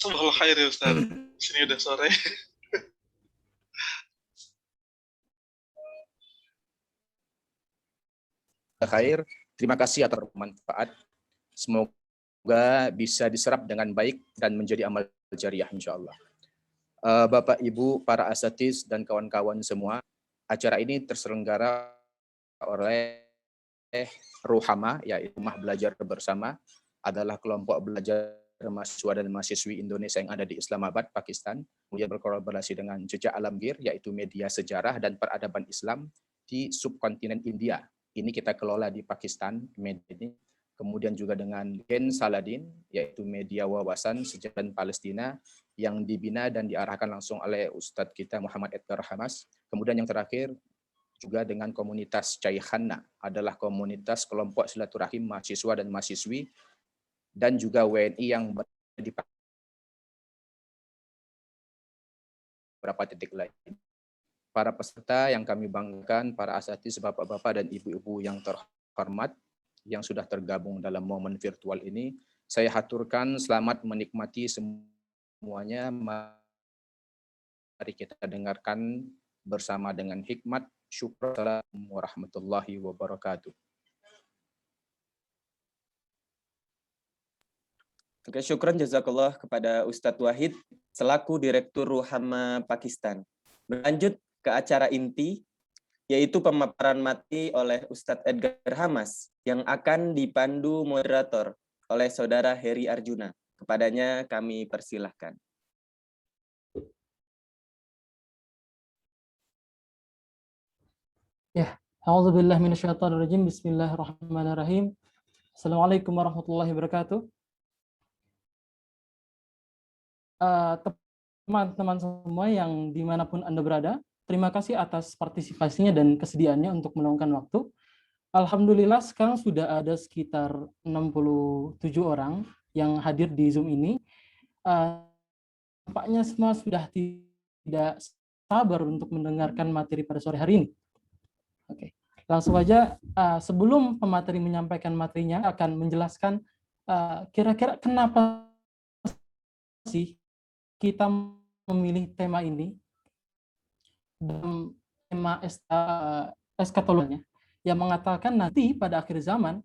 Sabahul khair ya Ustaz. Sini udah sore. Khair, terima kasih atas bermanfaat. Semoga bisa diserap dengan baik dan menjadi amal jariah insyaallah. Bapak, Ibu, para asatiz dan kawan-kawan semua, acara ini terselenggara oleh Ruhama, yaitu Rumah Belajar Bersama, adalah kelompok belajar mahasiswa dan mahasiswi Indonesia yang ada di Islamabad, Pakistan, kemudian berkolaborasi dengan Jejak Alamgir, yaitu media sejarah dan peradaban Islam di subkontinen India. Ini kita kelola di Pakistan, media ini. Kemudian juga dengan Gen Saladin, yaitu media wawasan sejarah dan Palestina, yang dibina dan diarahkan langsung oleh Ustadz kita Muhammad Edgar Hamas. Kemudian yang terakhir, juga dengan komunitas Caihanna, adalah komunitas kelompok silaturahim mahasiswa dan mahasiswi, dan juga WNI yang berada di beberapa titik lain. Para peserta yang kami banggakan, para asatiz, bapak-bapak dan ibu-ibu yang terhormat, yang sudah tergabung dalam momen virtual ini, saya haturkan selamat menikmati semuanya. Mari kita dengarkan bersama dengan hikmat. Syukur warahmatullahi wabarakatuh. Oke, syukran jazakallah kepada Ustadz Wahid selaku Direktur Ruhama Pakistan. Berlanjut ke acara inti, yaitu pemaparan materi oleh Ustadz Edgar Hamas yang akan dipandu moderator oleh Saudara Heri Arjuna. Kepadanya kami persilahkan. Ya, a'udzubillahi minasyaitonirrajim. Bismillahirrahmanirrahim. Assalamualaikum warahmatullahi wabarakatuh. Teman-teman semua yang dimanapun Anda berada, terima kasih atas partisipasinya dan kesediaannya untuk meluangkan waktu. Alhamdulillah sekarang sudah ada sekitar 67 orang yang hadir di Zoom ini. Tampaknya semua sudah tidak sabar untuk mendengarkan materi pada sore hari ini. Oke, langsung aja sebelum pemateri menyampaikan materinya akan menjelaskan kira-kira kenapa sih kita memilih tema ini dalam tema eskatologinya yang mengatakan nanti pada akhir zaman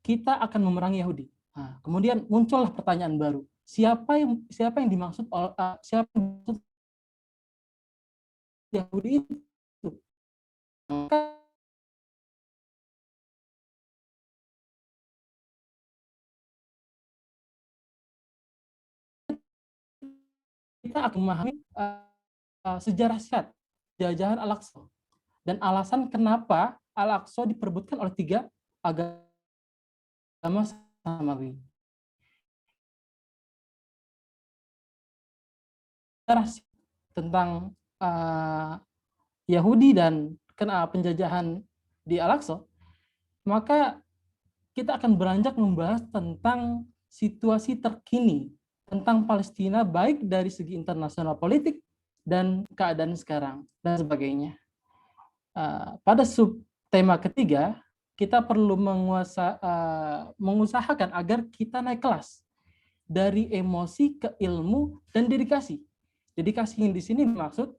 kita akan memerangi Yahudi. Nah, kemudian muncullah pertanyaan baru, siapa yang dimaksud Yahudi itu? Kita akan memahami sejarah singkat jajahan Al-Aqsa dan alasan kenapa Al-Aqsa diperebutkan oleh 3 agama samawi. Sejarah tentang Yahudi dan penjajahan di Al-Aqsa, maka kita akan beranjak membahas tentang situasi terkini tentang Palestina, baik dari segi internasional politik dan keadaan sekarang dan sebagainya. Pada subtema ketiga, kita perlu mengusahakan agar kita naik kelas dari emosi ke ilmu dan dedikasi. Dedikasi yang di sini maksud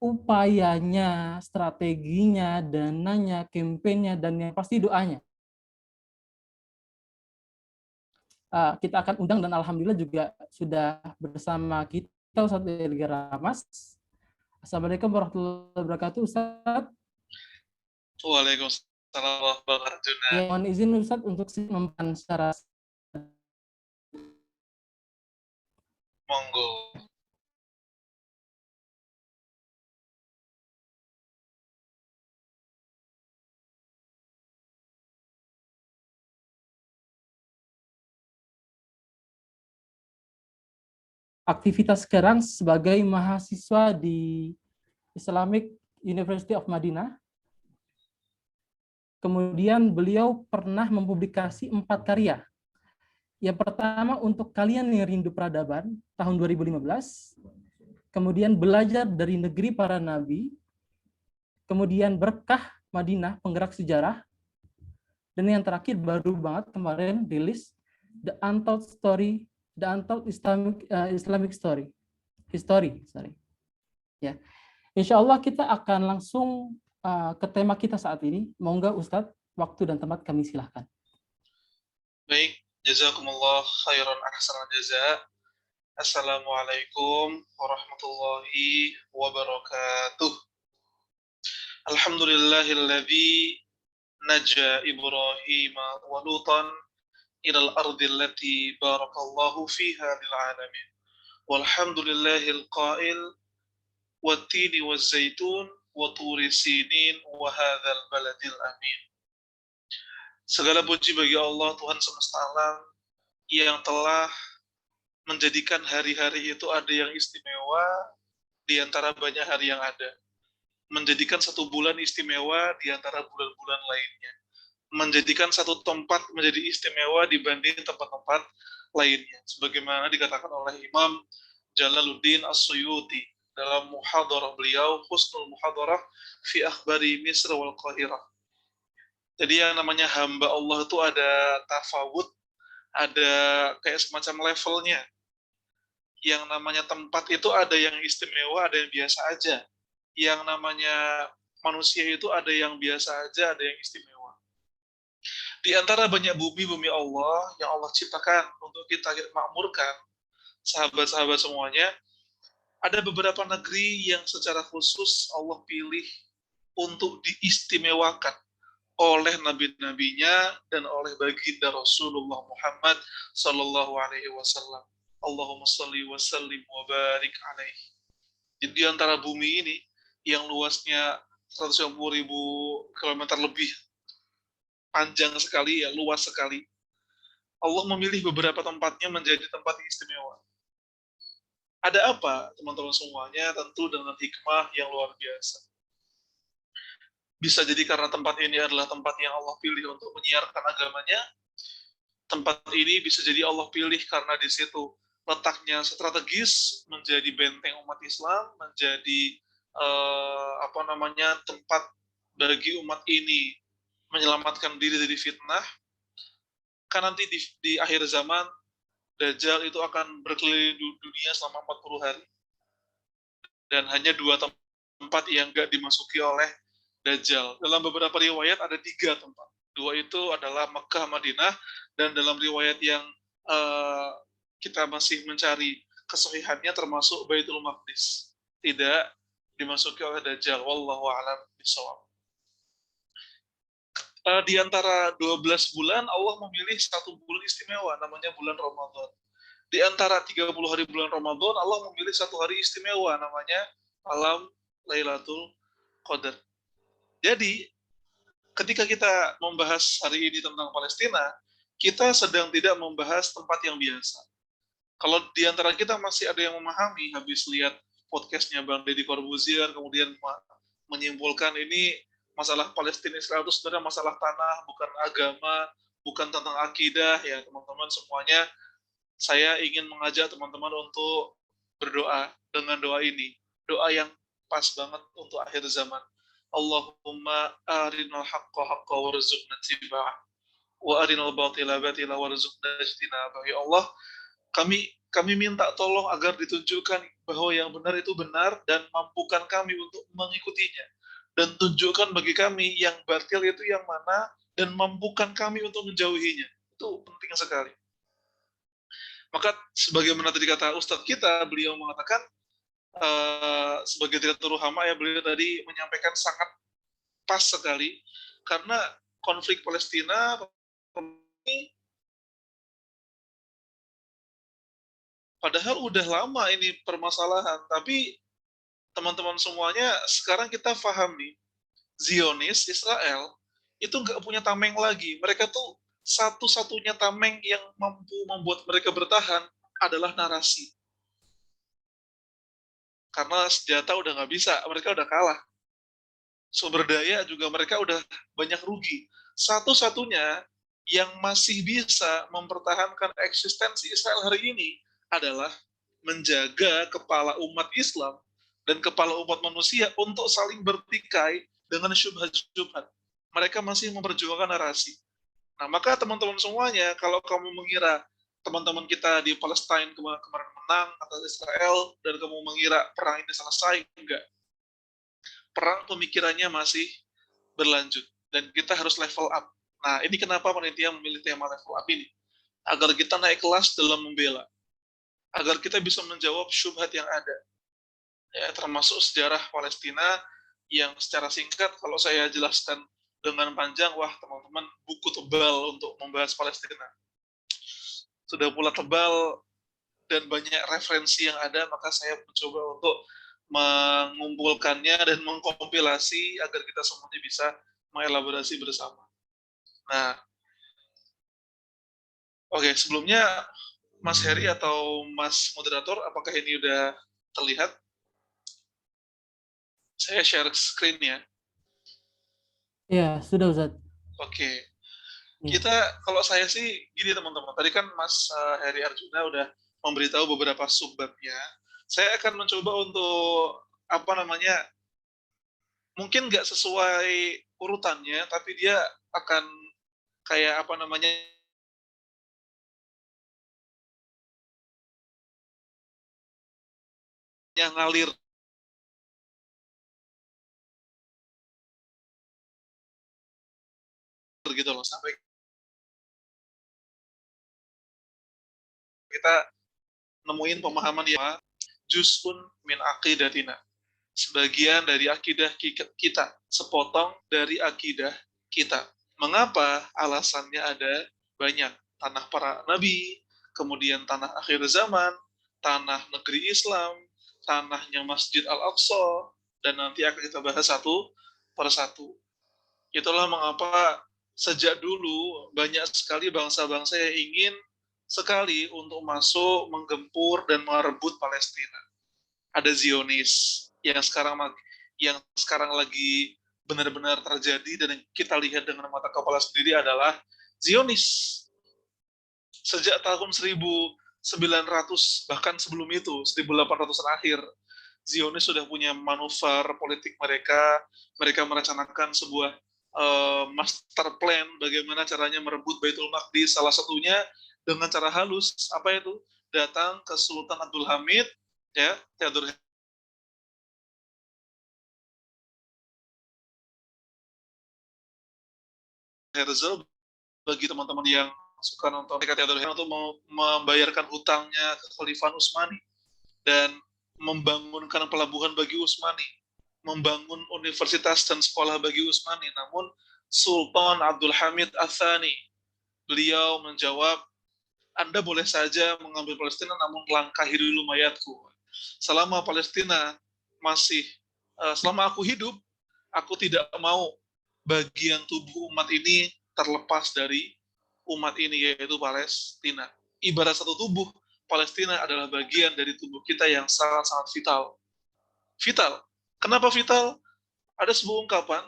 upayanya, strateginya, dananya, kampanyenya, dan yang pasti doanya. Kita akan undang dan alhamdulillah juga sudah bersama kita Ustadz Edgar Hamas. Assalamualaikum warahmatullahi wabarakatuh, Ustadz. Waalaikumsalam warahmatullahi wabarakatuh. Ya, mohon izin Ustadz untuk mempan secara monggo. aktivitas sekarang sebagai mahasiswa di Islamic University of Madinah. Kemudian beliau pernah mempublikasi 4 karya. Yang pertama untuk Kalian yang Rindu Peradaban tahun 2015. Kemudian Belajar dari Negeri Para Nabi. Kemudian Berkah Madinah, Penggerak Sejarah. Dan yang terakhir baru banget kemarin rilis The Untold Story The Untold Islamic Story. Sorry. Ya, Insya Allah kita akan langsung ke tema kita saat ini. Monggo Ustadz, waktu dan tempat kami silahkan. Baik, jazakumullah khairan ahsanal jaza. Assalamualaikum warahmatullahi wabarakatuh. Alhamdulillahilladzi naja Ibrahim wa Lutan ilal ardi allati barakallahu fiha lil alamin. Walhamdulillahil qail wattini wazzaitun wa turi sinin wa hadzal baladil amin. Segala puji bagi Allah Tuhan semesta alam yang telah menjadikan hari-hari itu ada yang istimewa di antara banyak hari yang ada. Menjadikan satu bulan istimewa di antara bulan-bulan lainnya. Menjadikan satu tempat menjadi istimewa dibanding tempat-tempat lainnya. Sebagaimana dikatakan oleh Imam Jalaluddin As-Suyuti dalam muhadarah beliau, Husnul Muhadarah fi Akhbari Misr wal Qahirah. Jadi yang namanya hamba Allah itu ada tafawud, ada kayak semacam levelnya. Yang namanya tempat itu ada yang istimewa, ada yang biasa aja. Yang namanya manusia itu ada yang biasa aja, ada yang istimewa. Di antara banyak bumi Allah yang Allah ciptakan untuk kita makmurkan, sahabat-sahabat semuanya, ada beberapa negeri yang secara khusus Allah pilih untuk diistimewakan oleh nabi-nabinya dan oleh baginda Rasulullah Muhammad sallallahu alaihi wasallam. Allahumma shalli wa sallim wa barik alaihi. Jadi di antara bumi ini yang luasnya 150.000 km lebih, panjang sekali ya, luas sekali. Allah memilih beberapa tempatnya menjadi tempat yang istimewa. Ada apa, teman-teman semuanya? Tentu dengan hikmah yang luar biasa. Bisa jadi karena tempat ini adalah tempat yang Allah pilih untuk menyiarkan agamanya. Tempat ini bisa jadi Allah pilih karena di situ letaknya strategis menjadi benteng umat Islam, menjadi tempat bagi umat ini menyelamatkan diri dari fitnah. Kan nanti di akhir zaman Dajjal itu akan berkeliling dunia selama 40 hari. Dan hanya 2 tempat yang enggak dimasuki oleh Dajjal. Dalam beberapa riwayat ada 3 tempat. 2 itu adalah Mekah, Madinah, dan dalam riwayat yang kita masih mencari kesahihannya termasuk Baitul Maqdis. Tidak dimasuki oleh Dajjal. Wallahu a'lam bishawab. Di antara 12 bulan, Allah memilih 1 bulan istimewa, namanya bulan Ramadan. Di antara 30 hari bulan Ramadan, Allah memilih 1 hari istimewa, namanya malam Lailatul Qadar. Jadi, ketika kita membahas hari ini tentang Palestina, kita sedang tidak membahas tempat yang biasa. Kalau di antara kita masih ada yang memahami, habis lihat podcastnya Bang Deddy Corbuzier, kemudian menyimpulkan ini masalah Palestina Israel itu sebenarnya masalah tanah, bukan agama, bukan tentang akidah, ya teman-teman semuanya, saya ingin mengajak teman-teman untuk berdoa dengan doa ini. Doa yang pas banget untuk akhir zaman. Allahumma arinal haqqa haqqa warzuqna ittiba'ah wa arinal batila batila warzuqna ijtinabah. Ya Allah, kami minta tolong agar ditunjukkan bahwa yang benar itu benar dan mampukan kami untuk mengikutinya. Dan tunjukkan bagi kami yang batil itu yang mana dan mampukan kami untuk menjauhinya. Itu penting sekali. Maka sebagaimana tadi kata Ustadz kita, beliau mengatakan sebagai Direktur Ruhama ya, beliau tadi menyampaikan sangat pas sekali karena konflik Palestina ini padahal udah lama ini permasalahan, tapi teman-teman semuanya sekarang kita paham nih, Zionis Israel itu nggak punya tameng lagi. Mereka tuh satu-satunya tameng yang mampu membuat mereka bertahan adalah narasi. Karena senjata udah nggak bisa, mereka udah kalah. Sumber daya juga mereka udah banyak rugi. Satu-satunya yang masih bisa mempertahankan eksistensi Israel hari ini adalah menjaga kepala umat Islam dan kepala umat manusia untuk saling bertikai dengan syubhat-syubhat. Mereka masih memperjuangkan narasi. Nah, maka teman-teman semuanya, kalau kamu mengira teman-teman kita di Palestina kemarin menang atas Israel dan kamu mengira perang ini selesai. Enggak. Perang pemikirannya masih berlanjut dan kita harus level up. Nah, ini kenapa panitia memilih tema level up ini. Agar kita naik kelas dalam membela. Agar kita bisa menjawab syubhat yang ada. Ya, termasuk sejarah Palestina yang secara singkat kalau saya jelaskan dengan panjang, wah teman-teman buku tebal untuk membahas Palestina. Sudah pula tebal dan banyak referensi yang ada, maka saya mencoba untuk mengumpulkannya dan mengkompilasi agar kita semuanya bisa mengelaborasi bersama. Nah, oke, sebelumnya Mas Heri atau Mas Moderator, apakah ini udah terlihat? Saya share screen ya. Ya, sudah Ustaz. Oke. Ya. Kita, kalau saya sih gini teman-teman, tadi kan Mas Heri Arjuna udah memberitahu beberapa subbabnya. Saya akan mencoba untuk mungkin nggak sesuai urutannya, tapi dia akan kayak yang ngalir gitu loh, sampai kita nemuin pemahaman yang juz'un min aqidatina, sebagian dari akidah kita, sepotong dari akidah kita. Mengapa? Alasannya ada banyak. Tanah para nabi, kemudian tanah akhir zaman, tanah negeri Islam, tanahnya Masjid Al-Aqsa, dan nanti akan kita bahas satu persatu. Itulah mengapa sejak dulu banyak sekali bangsa-bangsa yang ingin sekali untuk masuk, menggempur, dan merebut Palestina. Ada Zionis yang sekarang lagi benar-benar terjadi dan yang kita lihat dengan mata kepala sendiri adalah Zionis. Sejak tahun 1900, bahkan sebelum itu, 1800-an akhir, Zionis sudah punya manuver politik mereka merencanakan sebuah master plan bagaimana caranya merebut Baitul Maqdis, salah satunya dengan cara halus, apa itu? Datang ke Sultan Abdul Hamid, ya, Theodor Herzl, bagi teman-teman yang suka nonton Theodor Herzl, untuk membayarkan hutangnya ke Khalifah Utsmani dan membangunkan pelabuhan bagi Utsmani, membangun universitas dan sekolah bagi Utsmani. Namun Sultan Abdul Hamid Ats-Tsani, beliau menjawab, Anda boleh saja mengambil Palestina, namun langkahi dulu mayatku. Selama Palestina selama aku hidup, aku tidak mau bagian tubuh umat ini terlepas dari umat ini, yaitu Palestina. Ibarat satu tubuh, Palestina adalah bagian dari tubuh kita yang sangat-sangat vital. Vital. Kenapa vital? Ada sebuah ungkapan,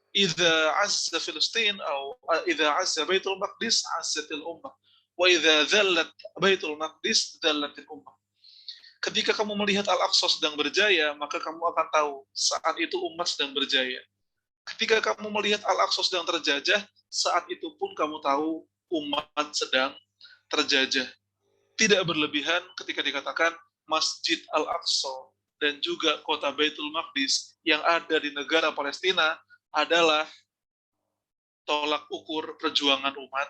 idza azza Filistin atau idza azza Baitul Maqdis azzatil ummah. Wa idza dzallat Baitul Maqdis dzallatil ummah. Ketika kamu melihat Al-Aqsa sedang berjaya, maka kamu akan tahu saat itu umat sedang berjaya. Ketika kamu melihat Al-Aqsa sedang terjajah, saat itu pun kamu tahu umat sedang terjajah. Tidak berlebihan ketika dikatakan Masjid Al-Aqsa dan juga kota Baitul Maqdis yang ada di negara Palestina adalah tolak ukur perjuangan umat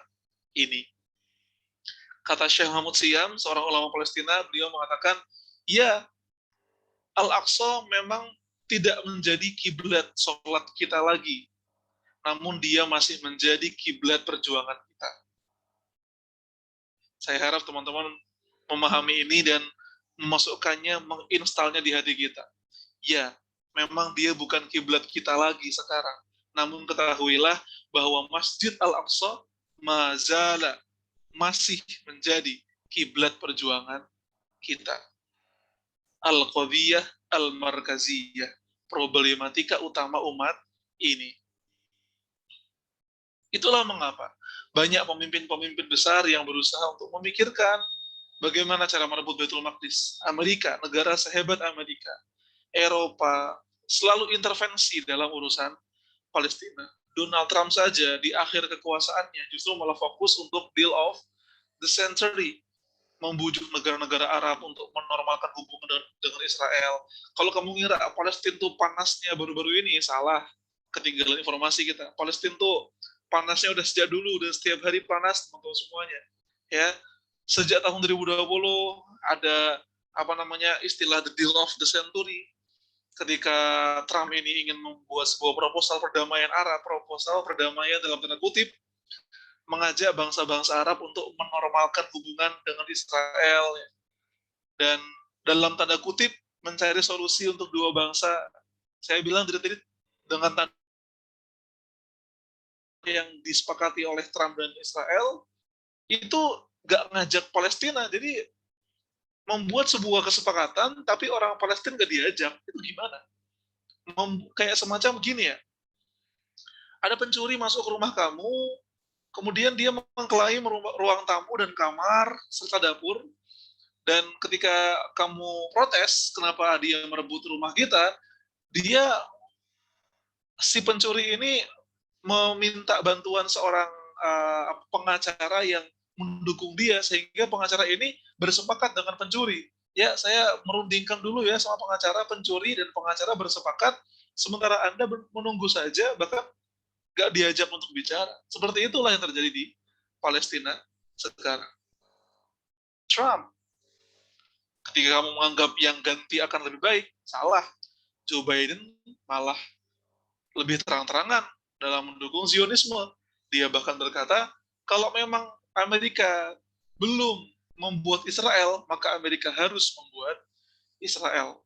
ini. Kata Syekh Mahmud Syam, seorang ulama Palestina, beliau mengatakan, ya, Al-Aqsa memang tidak menjadi kiblat sholat kita lagi, namun dia masih menjadi kiblat perjuangan kita. Saya harap teman-teman memahami ini dan memasukkannya, menginstalnya di hati kita. Ya, memang dia bukan kiblat kita lagi sekarang, namun ketahuilah bahwa Masjid Al-Aqsa masih menjadi kiblat perjuangan kita. Al-Qadiyah Al-Markaziyah, problematika utama umat ini. Itulah mengapa banyak pemimpin-pemimpin besar yang berusaha untuk memikirkan bagaimana cara merebut Baitul Maqdis. Amerika, negara sehebat Amerika, Eropa, selalu intervensi dalam urusan Palestina. Donald Trump saja di akhir kekuasaannya justru malah fokus untuk deal of the century, membujuk negara-negara Arab untuk menormalkan hubungan dengan Israel. Kalau kamu ngira Palestina tuh panasnya baru-baru ini, salah. Ketinggalan informasi kita. Palestina tuh panasnya udah sejak dulu, dan setiap hari panas, teman-teman semuanya. Ya, sejak tahun 2020 ada istilah the deal of the century. Ketika Trump ini ingin membuat sebuah proposal perdamaian Arab, proposal perdamaian dalam tanda kutip, mengajak bangsa-bangsa Arab untuk menormalkan hubungan dengan Israel, dan dalam tanda kutip mencari solusi untuk dua bangsa. Saya bilang tadi dengan tanda yang disepakati oleh Trump dan Israel itu gak ngajak Palestina, jadi membuat sebuah kesepakatan tapi orang Palestina gak diajak, itu gimana? Kayak semacam gini ya, ada pencuri masuk ke rumah kamu, kemudian dia mengklaim ruang tamu dan kamar serta dapur, dan ketika kamu protes kenapa dia merebut rumah kita, si pencuri ini meminta bantuan seorang pengacara yang mendukung dia, sehingga pengacara ini bersepakat dengan pencuri. Ya, saya merundingkan dulu ya sama pengacara, pencuri dan pengacara bersepakat, sementara Anda menunggu saja, bahkan gak diajak untuk bicara. Seperti itulah yang terjadi di Palestina sekarang. Trump, ketika kamu menganggap yang ganti akan lebih baik, salah. Joe Biden malah lebih terang-terangan dalam mendukung Zionisme. Dia bahkan berkata, kalau memang Amerika belum membuat Israel, maka Amerika harus membuat Israel.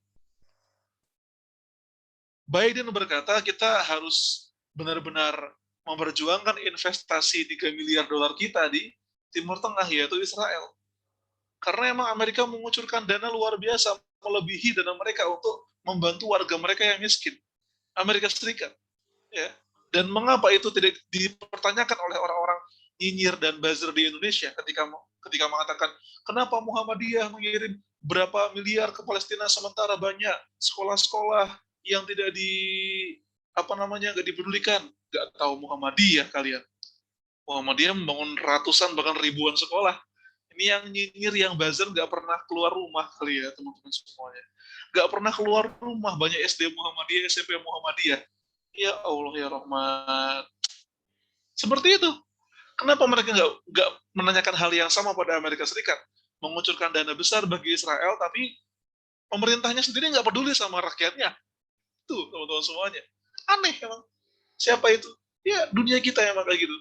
Biden berkata, kita harus benar-benar memperjuangkan investasi 3 miliar dolar kita di Timur Tengah, yaitu Israel. Karena emang Amerika mengucurkan dana luar biasa, melebihi dana mereka untuk membantu warga mereka yang miskin. Amerika Serikat. Ya. Dan mengapa itu tidak dipertanyakan oleh orang-orang nyinyir dan buzzer di Indonesia ketika mengatakan, kenapa Muhammadiyah mengirim berapa miliar ke Palestina sementara banyak sekolah-sekolah yang tidak nggak dipedulikan. Nggak tahu Muhammadiyah kalian. Muhammadiyah membangun ratusan bahkan ribuan sekolah. Ini yang nyinyir, yang buzzer nggak pernah keluar rumah kali ya teman-teman semuanya. Nggak pernah keluar rumah, banyak SD Muhammadiyah, SMP Muhammadiyah. Ya Allah ya Rahman. Seperti itu. Kenapa mereka nggak menanyakan hal yang sama pada Amerika Serikat? Mengucurkan dana besar bagi Israel, tapi pemerintahnya sendiri nggak peduli sama rakyatnya. Tuh teman-teman semuanya. Aneh emang. Siapa itu? Ya dunia kita yang kayak gitu.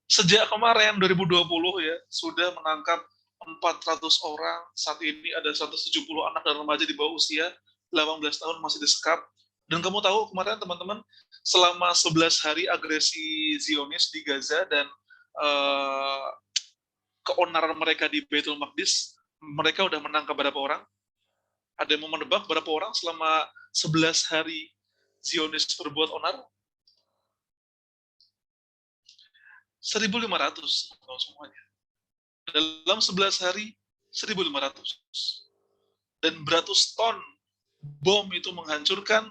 Sejak kemarin 2020 ya sudah menangkap 400 orang. Saat ini ada 170 anak dan remaja di bawah usia 18 tahun masih disekap. Dan kamu tahu kemarin teman-teman, selama 11 hari agresi Zionis di Gaza dan keonaran mereka di Baitul Maqdis, mereka udah menangkap berapa orang? Ada yang mau menebak berapa orang selama 11 hari Zionis berbuat onar? 1.500 semuanya. Dalam 11 hari 1.500. Dan beratus ton bom itu menghancurkan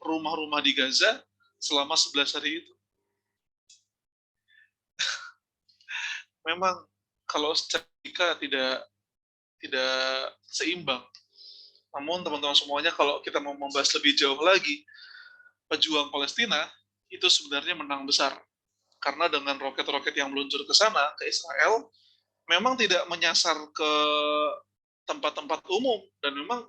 rumah-rumah di Gaza selama 11 hari itu. Memang kalau secara tidak seimbang. Namun teman-teman semuanya, kalau kita mau membahas lebih jauh lagi, pejuang Palestina itu sebenarnya menang besar. Karena dengan roket-roket yang meluncur ke sana, ke Israel, memang tidak menyasar ke tempat-tempat umum. Dan memang,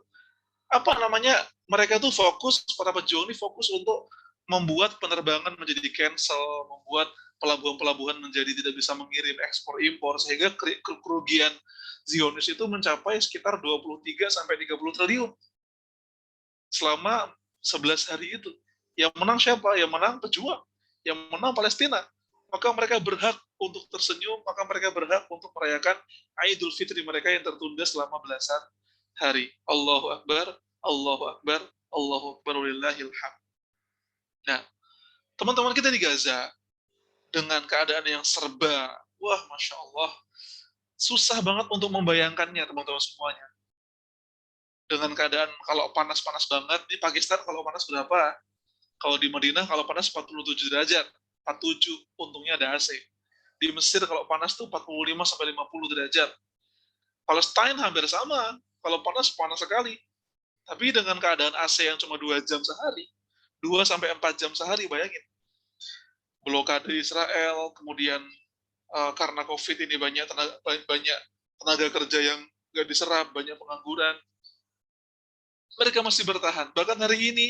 mereka tuh fokus, para pejuang ini fokus untuk membuat penerbangan menjadi cancel, membuat pelabuhan-pelabuhan menjadi tidak bisa mengirim ekspor-impor, sehingga kerugian Zionis itu mencapai sekitar 23-30 triliun selama 11 hari itu. Yang menang siapa? Yang menang pejuang. Yang menang Palestina. Maka mereka berhak untuk tersenyum, maka mereka berhak untuk merayakan Idul Fitri mereka yang tertunda selama belasan hari. Allahu Akbar, Allahu Akbar, Allahu Akbar, walillahil hamd. Nah, teman-teman kita di Gaza, dengan keadaan yang serba, wah Masya Allah, susah banget untuk membayangkannya teman-teman semuanya. Dengan keadaan kalau panas-panas banget, di Pakistan kalau panas berapa? Kalau di Madinah kalau panas 47 derajat, 47, untungnya ada AC. Di Mesir kalau panas tuh 45 sampai 50 derajat. Palestine hampir sama. Kalau panas, panas sekali. Tapi dengan keadaan AC yang cuma 2 jam sehari, 2 sampai 4 jam sehari, bayangin. Blokade Israel, kemudian karena COVID ini banyak tenaga kerja yang nggak diserap, banyak pengangguran. Mereka masih bertahan. Bahkan hari ini,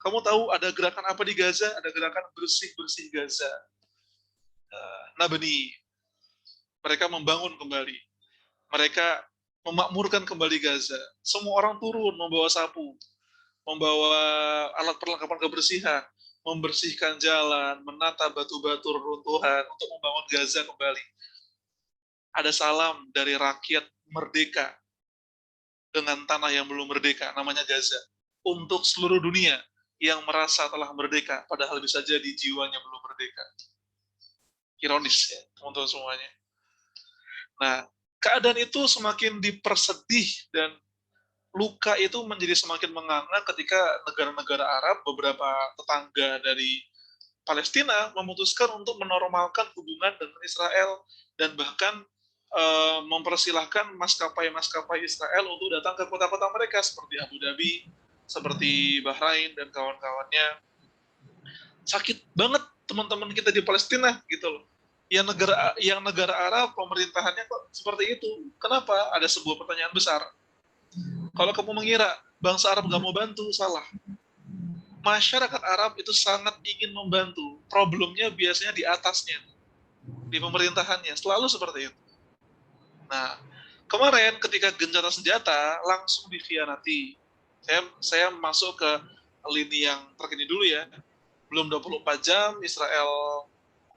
kamu tahu ada gerakan apa di Gaza? Ada gerakan bersih-bersih Gaza. Nabni. Mereka membangun kembali. Mereka memakmurkan kembali Gaza. Semua orang turun membawa sapu, membawa alat perlengkapan kebersihan, membersihkan jalan, menata batu-batu reruntuhan untuk membangun Gaza kembali. Ada salam dari rakyat merdeka dengan tanah yang belum merdeka, namanya Gaza. Untuk seluruh dunia yang merasa telah merdeka, padahal bisa jadi jiwanya belum merdeka. Ironis ya, teman-teman semuanya. Nah, keadaan itu semakin dipersedih dan luka itu menjadi semakin menganga ketika negara-negara Arab, beberapa tetangga dari Palestina memutuskan untuk menormalkan hubungan dengan Israel dan bahkan mempersilahkan maskapai-maskapai Israel untuk datang ke kota-kota mereka seperti Abu Dhabi, seperti Bahrain dan kawan-kawannya. Sakit banget teman-teman kita di Palestina gitu loh. Yang negara Arab pemerintahannya kok seperti itu. Kenapa? Ada sebuah pertanyaan besar. Kalau kamu mengira bangsa Arab nggak mau bantu, salah. Masyarakat Arab itu sangat ingin membantu. Problemnya biasanya di atasnya, di pemerintahannya. Selalu seperti itu. Nah, kemarin ketika gencatan senjata langsung dikhianati. Saya masuk ke lini yang terkini dulu ya. Belum 24 jam Israel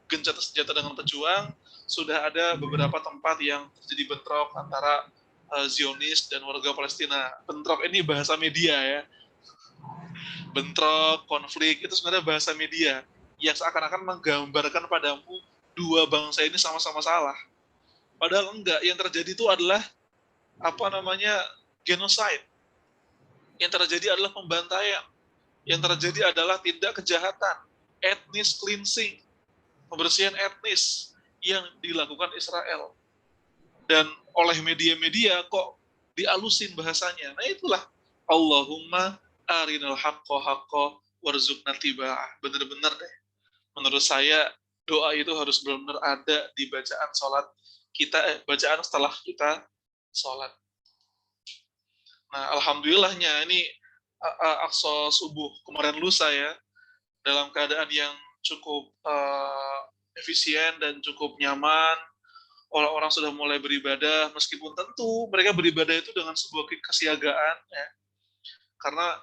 gencatan senjata dengan pejuang, sudah ada beberapa tempat yang terjadi bentrok antara Zionis dan warga Palestina. Bentrok ini bahasa media ya. Bentrok, konflik, itu sebenarnya bahasa media yang seakan-akan menggambarkan padamu dua bangsa ini sama-sama salah. Padahal enggak, yang terjadi itu adalah genocide. Yang terjadi adalah pembantaian. Yang terjadi adalah tindak kejahatan, ethnic cleansing, pembersihan etnis yang dilakukan Israel. Dan oleh media-media kok dialusin bahasanya. Nah itulah Allahumma arinal haqqo haqqo warzuqna tiba'ah. Benar-benar deh. Menurut saya doa itu harus benar-benar ada di bacaan sholat kita, bacaan setelah kita sholat. Nah alhamdulillahnya ini Aqsa subuh kemarin lusa ya, dalam keadaan yang cukup efisien dan cukup nyaman. Orang-orang sudah mulai beribadah, meskipun tentu mereka beribadah itu dengan sebuah kesiagaan ya. Karena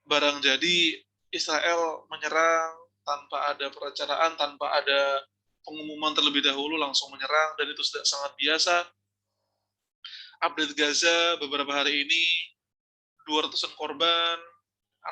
barang jadi Israel menyerang tanpa ada perencanaan, tanpa ada pengumuman terlebih dahulu, langsung menyerang, dan itu sudah sangat biasa. Update Gaza beberapa hari ini 200-an korban,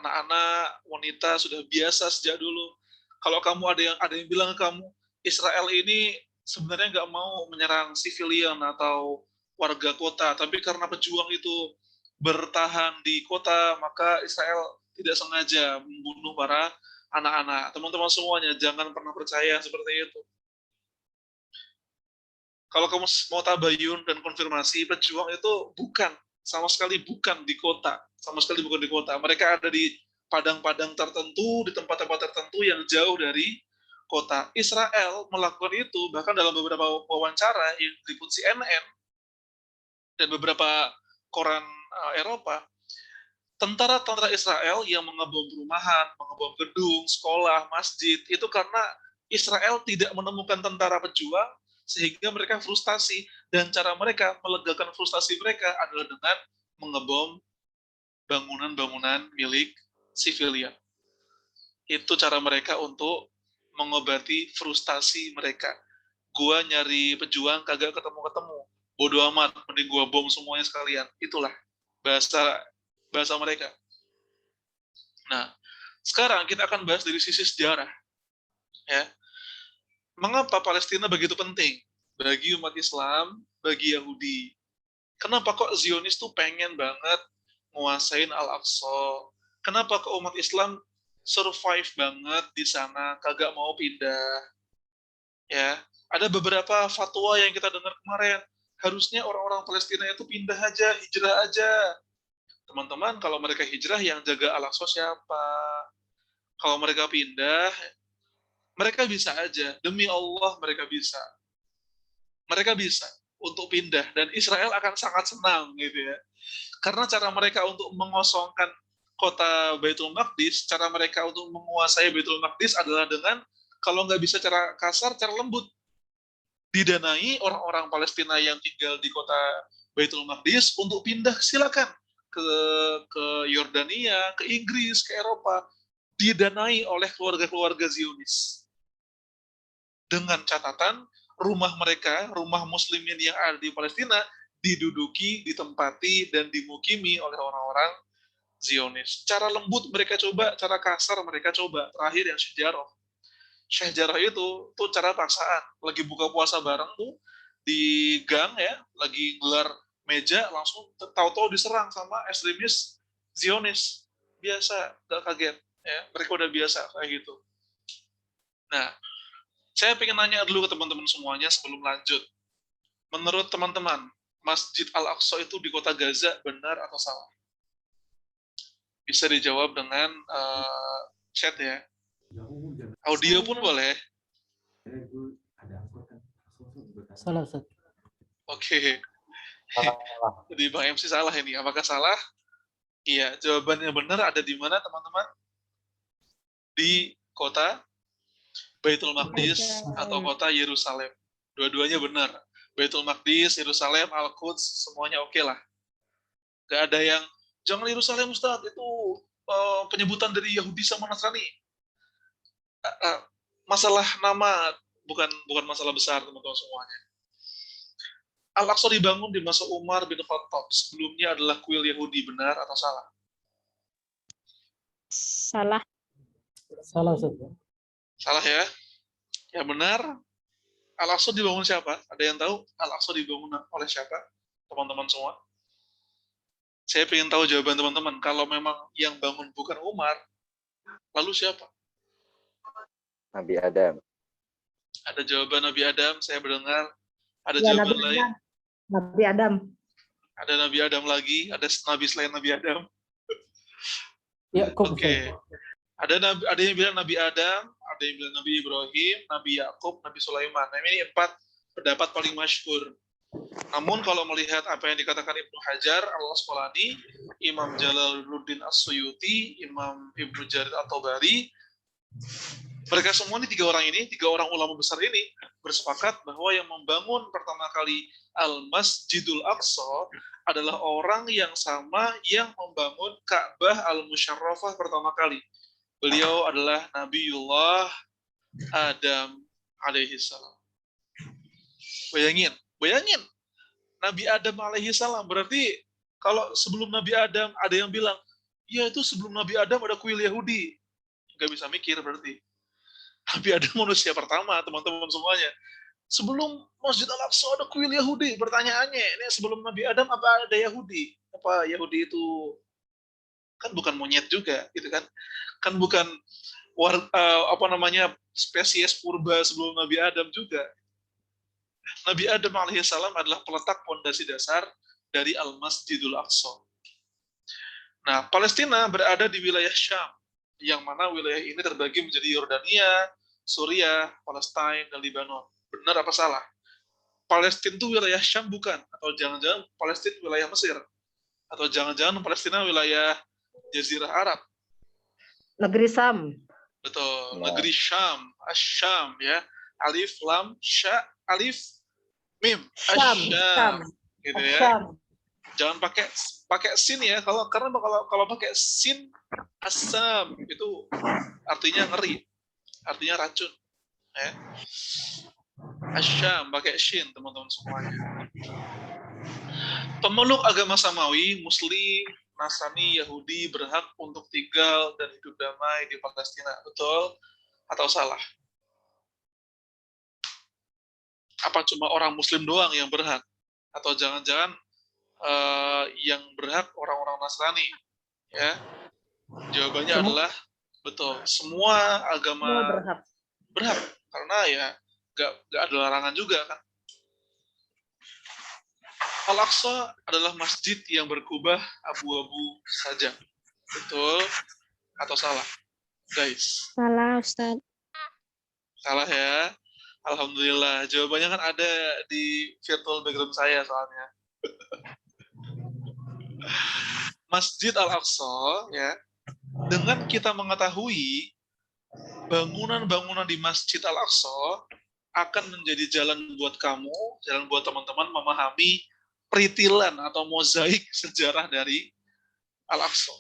anak-anak, wanita sudah biasa sejak dulu. Kalau kamu ada yang bilang ke kamu, Israel ini sebenarnya nggak mau menyerang sivilian atau warga kota, tapi karena pejuang itu bertahan di kota, maka Israel tidak sengaja membunuh para anak-anak. Teman-teman semuanya, jangan pernah percaya seperti itu. Kalau kamu mau tabayun dan konfirmasi, pejuang itu sama sekali bukan di kota. Sama sekali bukan di kota. Mereka ada di padang-padang tertentu, di tempat-tempat tertentu yang jauh dari kota. Israel melakukan itu, bahkan dalam beberapa wawancara yang diliput CNN dan beberapa koran Eropa, tentara-tentara Israel yang mengebom perumahan, mengebom gedung, sekolah, masjid, itu karena Israel tidak menemukan tentara pejuang, sehingga mereka frustasi, dan cara mereka melegakan frustasi mereka adalah dengan mengebom bangunan-bangunan milik sivilian. Itu cara mereka untuk mengobati frustasi mereka. Gua nyari pejuang kagak ketemu-ketemu, bodo amat, mending gua bom semuanya sekalian. Itulah bahasa mereka. Nah, sekarang kita akan bahas dari sisi sejarah. Ya. Mengapa Palestina begitu penting bagi umat Islam, bagi Yahudi? Kenapa kok Zionis tuh pengen banget nguasain Al-Aqsa? Kenapa kok umat Islam survive banget di sana, kagak mau pindah? Ya, Ada beberapa fatwa yang kita dengar kemarin, harusnya orang-orang Palestina itu pindah aja, hijrah aja. Teman-teman, kalau mereka hijrah yang jaga Al-Aqsa siapa? Kalau mereka pindah, mereka bisa aja. Demi Allah mereka bisa. Mereka bisa untuk pindah dan Israel akan sangat senang gitu ya. Karena cara mereka untuk mengosongkan kota Baitul Maqdis, cara mereka untuk menguasai Baitul Maqdis adalah dengan, kalau nggak bisa cara kasar, cara lembut. Didanai orang-orang Palestina yang tinggal di kota Baitul Maqdis untuk pindah, silakan ke Yordania, ke Inggris, ke Eropa, didanai oleh keluarga-keluarga Zionis. Dengan catatan rumah mereka, rumah muslimin yang ada di Palestina, diduduki, ditempati, dan dimukimi oleh orang-orang Zionis. Cara lembut mereka coba, cara kasar mereka coba. Terakhir yang Syahjarah itu tuh cara paksaan. Lagi buka puasa bareng tuh di gang ya, lagi gelar meja, langsung tahu-tahu diserang sama ekstremis Zionis. Biasa, gak kaget. Ya, mereka udah biasa kayak gitu. Nah, saya pengen nanya dulu ke teman-teman semuanya sebelum lanjut. Menurut teman-teman, Masjid Al-Aqsa itu di kota Gaza benar atau salah? Bisa dijawab dengan chat ya. Audio pun boleh. Salah, Ustaz. Oke. Jadi Bang MC salah ini. Apakah salah? Iya, jawabannya benar ada di mana teman-teman? Di kota Baitul Maqdis atau kota Yerusalem. Dua-duanya benar. Baitul Maqdis, Yerusalem, Al-Quds, semuanya oke lah. Gak ada yang, jangan Yerusalem Ustaz, itu penyebutan dari Yahudi sama Nasrani. Masalah nama bukan masalah besar teman-teman semuanya. Al-Aqsa dibangun di masa Umar bin Khattab. Sebelumnya adalah kuil Yahudi, benar atau salah? Salah. Salah, Ustaz. Salah ya? Ya benar. Al-Aqsa dibangun siapa? Ada yang tahu Al-Aqsa dibangun oleh siapa? Teman-teman semua. Saya ingin tahu jawaban teman-teman. Kalau memang yang bangun bukan Umar, lalu siapa? Nabi Adam. Ada jawaban Nabi Adam, saya mendengar. Ada Ya, jawaban lain. Nabi Adam. Ada Nabi Adam lagi, ada Nabi selain Nabi Adam. Ya, Oke. Ada yang bilang Nabi Adam, ada yang bilang Nabi Ibrahim, Nabi Yakub, Nabi Sulaiman. Nah, ini 4 pendapat paling masyhur. Namun kalau melihat apa yang dikatakan Ibnu Hajar Al-Asqalani, Imam Jalaluddin As-Suyuti, Imam Ibnu Jarir At-Tabari, mereka semua ini 3 orang ulama besar ini bersepakat bahwa yang membangun pertama kali Al-Masjidul Aqsa adalah orang yang sama yang membangun Ka'bah Al-Musyarrafah pertama kali. Beliau adalah Nabiullah Adam alaihi salam. Bayangin, Nabi Adam alaihi salam. Berarti kalau sebelum Nabi Adam ada yang bilang, ya itu sebelum Nabi Adam ada kuil Yahudi. Nggak bisa mikir berarti. Nabi Adam manusia pertama, teman-teman semuanya. Sebelum Masjid Al-Aqsa ada kuil Yahudi. Pertanyaannya, ini sebelum Nabi Adam apa ada Yahudi? Apa Yahudi itu kan bukan monyet juga, gitu kan? Kan bukan spesies purba sebelum Nabi Adam juga. Nabi Adam alaihissalam adalah peletak pondasi dasar dari Al-Masjidul Aqsa. Nah, Palestina berada di wilayah Syam, yang mana wilayah ini terbagi menjadi Yordania, Suriah, Palestina, dan Lebanon. Benar apa salah? Palestina itu wilayah Syam bukan? Atau jangan-jangan Palestina wilayah Mesir? Atau jangan-jangan Palestina wilayah Jazirah Arab? Negeri Sam. Betul, negeri Syam, Asyam ya. Alif, Lam, Sya, Alif, Mim, Asyam. Gitu ya. Syam. Jangan pakai sin ya, karena kalau pakai sin, Asam itu artinya ngeri, artinya racun. Ya. Asyam pakai shin, teman-teman semuanya. Pemeluk agama Samawi, Muslim, Nasrani, Yahudi berhak untuk tinggal dan hidup damai di Palestina. Betul atau salah? Apa cuma orang Muslim doang yang berhak? Atau jangan-jangan yang berhak orang-orang Nasrani? Ya, jawabannya adalah betul. Semua agama berhak karena ya nggak ada larangan juga kan. Al-Aqsa adalah masjid yang berkubah abu-abu saja. Betul atau salah, guys? Salah, Ustaz. Salah ya. Alhamdulillah. Jawabannya kan ada di virtual background saya soalnya. Masjid Al-Aqsa ya. Dengan kita mengetahui bangunan-bangunan di Masjid Al-Aqsa akan menjadi jalan buat kamu, jalan buat teman-teman memahami peritilan atau mozaik sejarah dari Al-Aqsa.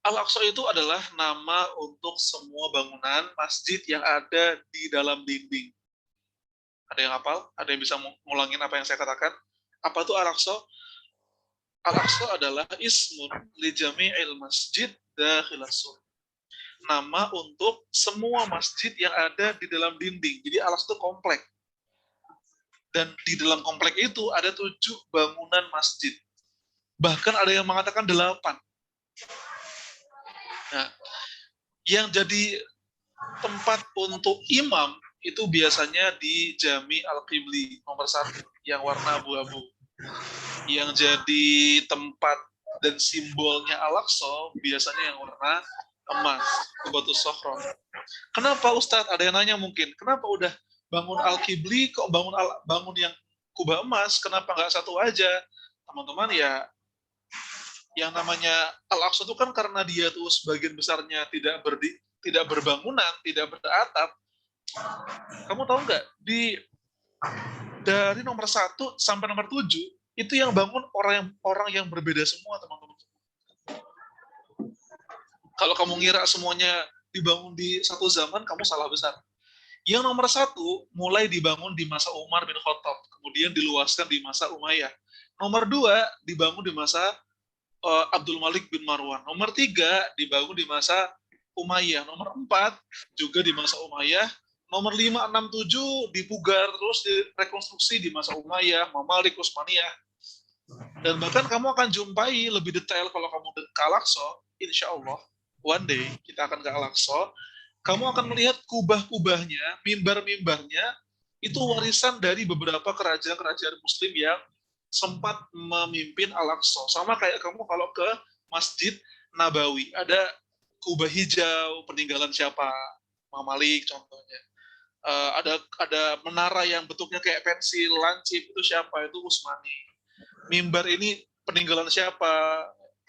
Al-Aqsa itu adalah nama untuk semua bangunan masjid yang ada di dalam dinding. Ada yang hafal? Ada yang bisa ngulangin apa yang saya katakan? Apa itu Al-Aqsa? Al-Aqsa adalah ismun li jami'il masjid dakhilas sur. Nama untuk semua masjid yang ada di dalam dinding. Jadi Al-Aqsa itu komplek. Dan di dalam komplek itu ada 7 bangunan masjid. Bahkan ada yang mengatakan 8. Nah, yang jadi tempat untuk imam itu biasanya di Jami Al-Qibli nomor 1 yang warna abu-abu. Yang jadi tempat dan simbolnya Al-Aqsa biasanya yang warna emas, Qubatus Sokhron. Kenapa Ustadz? Ada yang nanya mungkin, kenapa udah bangun Al-Qibli kok bangun yang kubah emas? Kenapa nggak satu aja? Teman-teman ya, yang namanya Al-Aqsa itu kan karena dia tuh sebagian besarnya tidak berbangunan, tidak beratap. Kamu tahu nggak, dari nomor 1 sampai nomor 7 itu yang bangun orang yang berbeda semua, teman-teman. Kalau kamu ngira semuanya dibangun di satu zaman, kamu salah besar. Yang nomor 1 mulai dibangun di masa Umar bin Khattab, kemudian diluaskan di masa Umayyah. Nomor 2 dibangun di masa Abdul Malik bin Marwan. Nomor 3 dibangun di masa Umayyah. Nomor 4 juga di masa Umayyah. Nomor 5, 6, 7 dipugar terus direkonstruksi di masa Umayyah, Mamalik, Utsmaniyah. Dan bahkan kamu akan jumpai lebih detail kalau kamu ke Al-Aqsa, insya Allah, one day kita akan ke Al-Aqsa, kamu akan melihat kubah-kubahnya, mimbar-mimbarnya, itu warisan dari beberapa kerajaan-kerajaan Muslim yang sempat memimpin Al-Aqsa. Sama kayak kamu kalau ke Masjid Nabawi, ada kubah hijau, peninggalan siapa? Mamalik contohnya. Ada menara yang bentuknya kayak pensil, lancip, itu siapa? Itu Utsmani. Mimbar ini peninggalan siapa?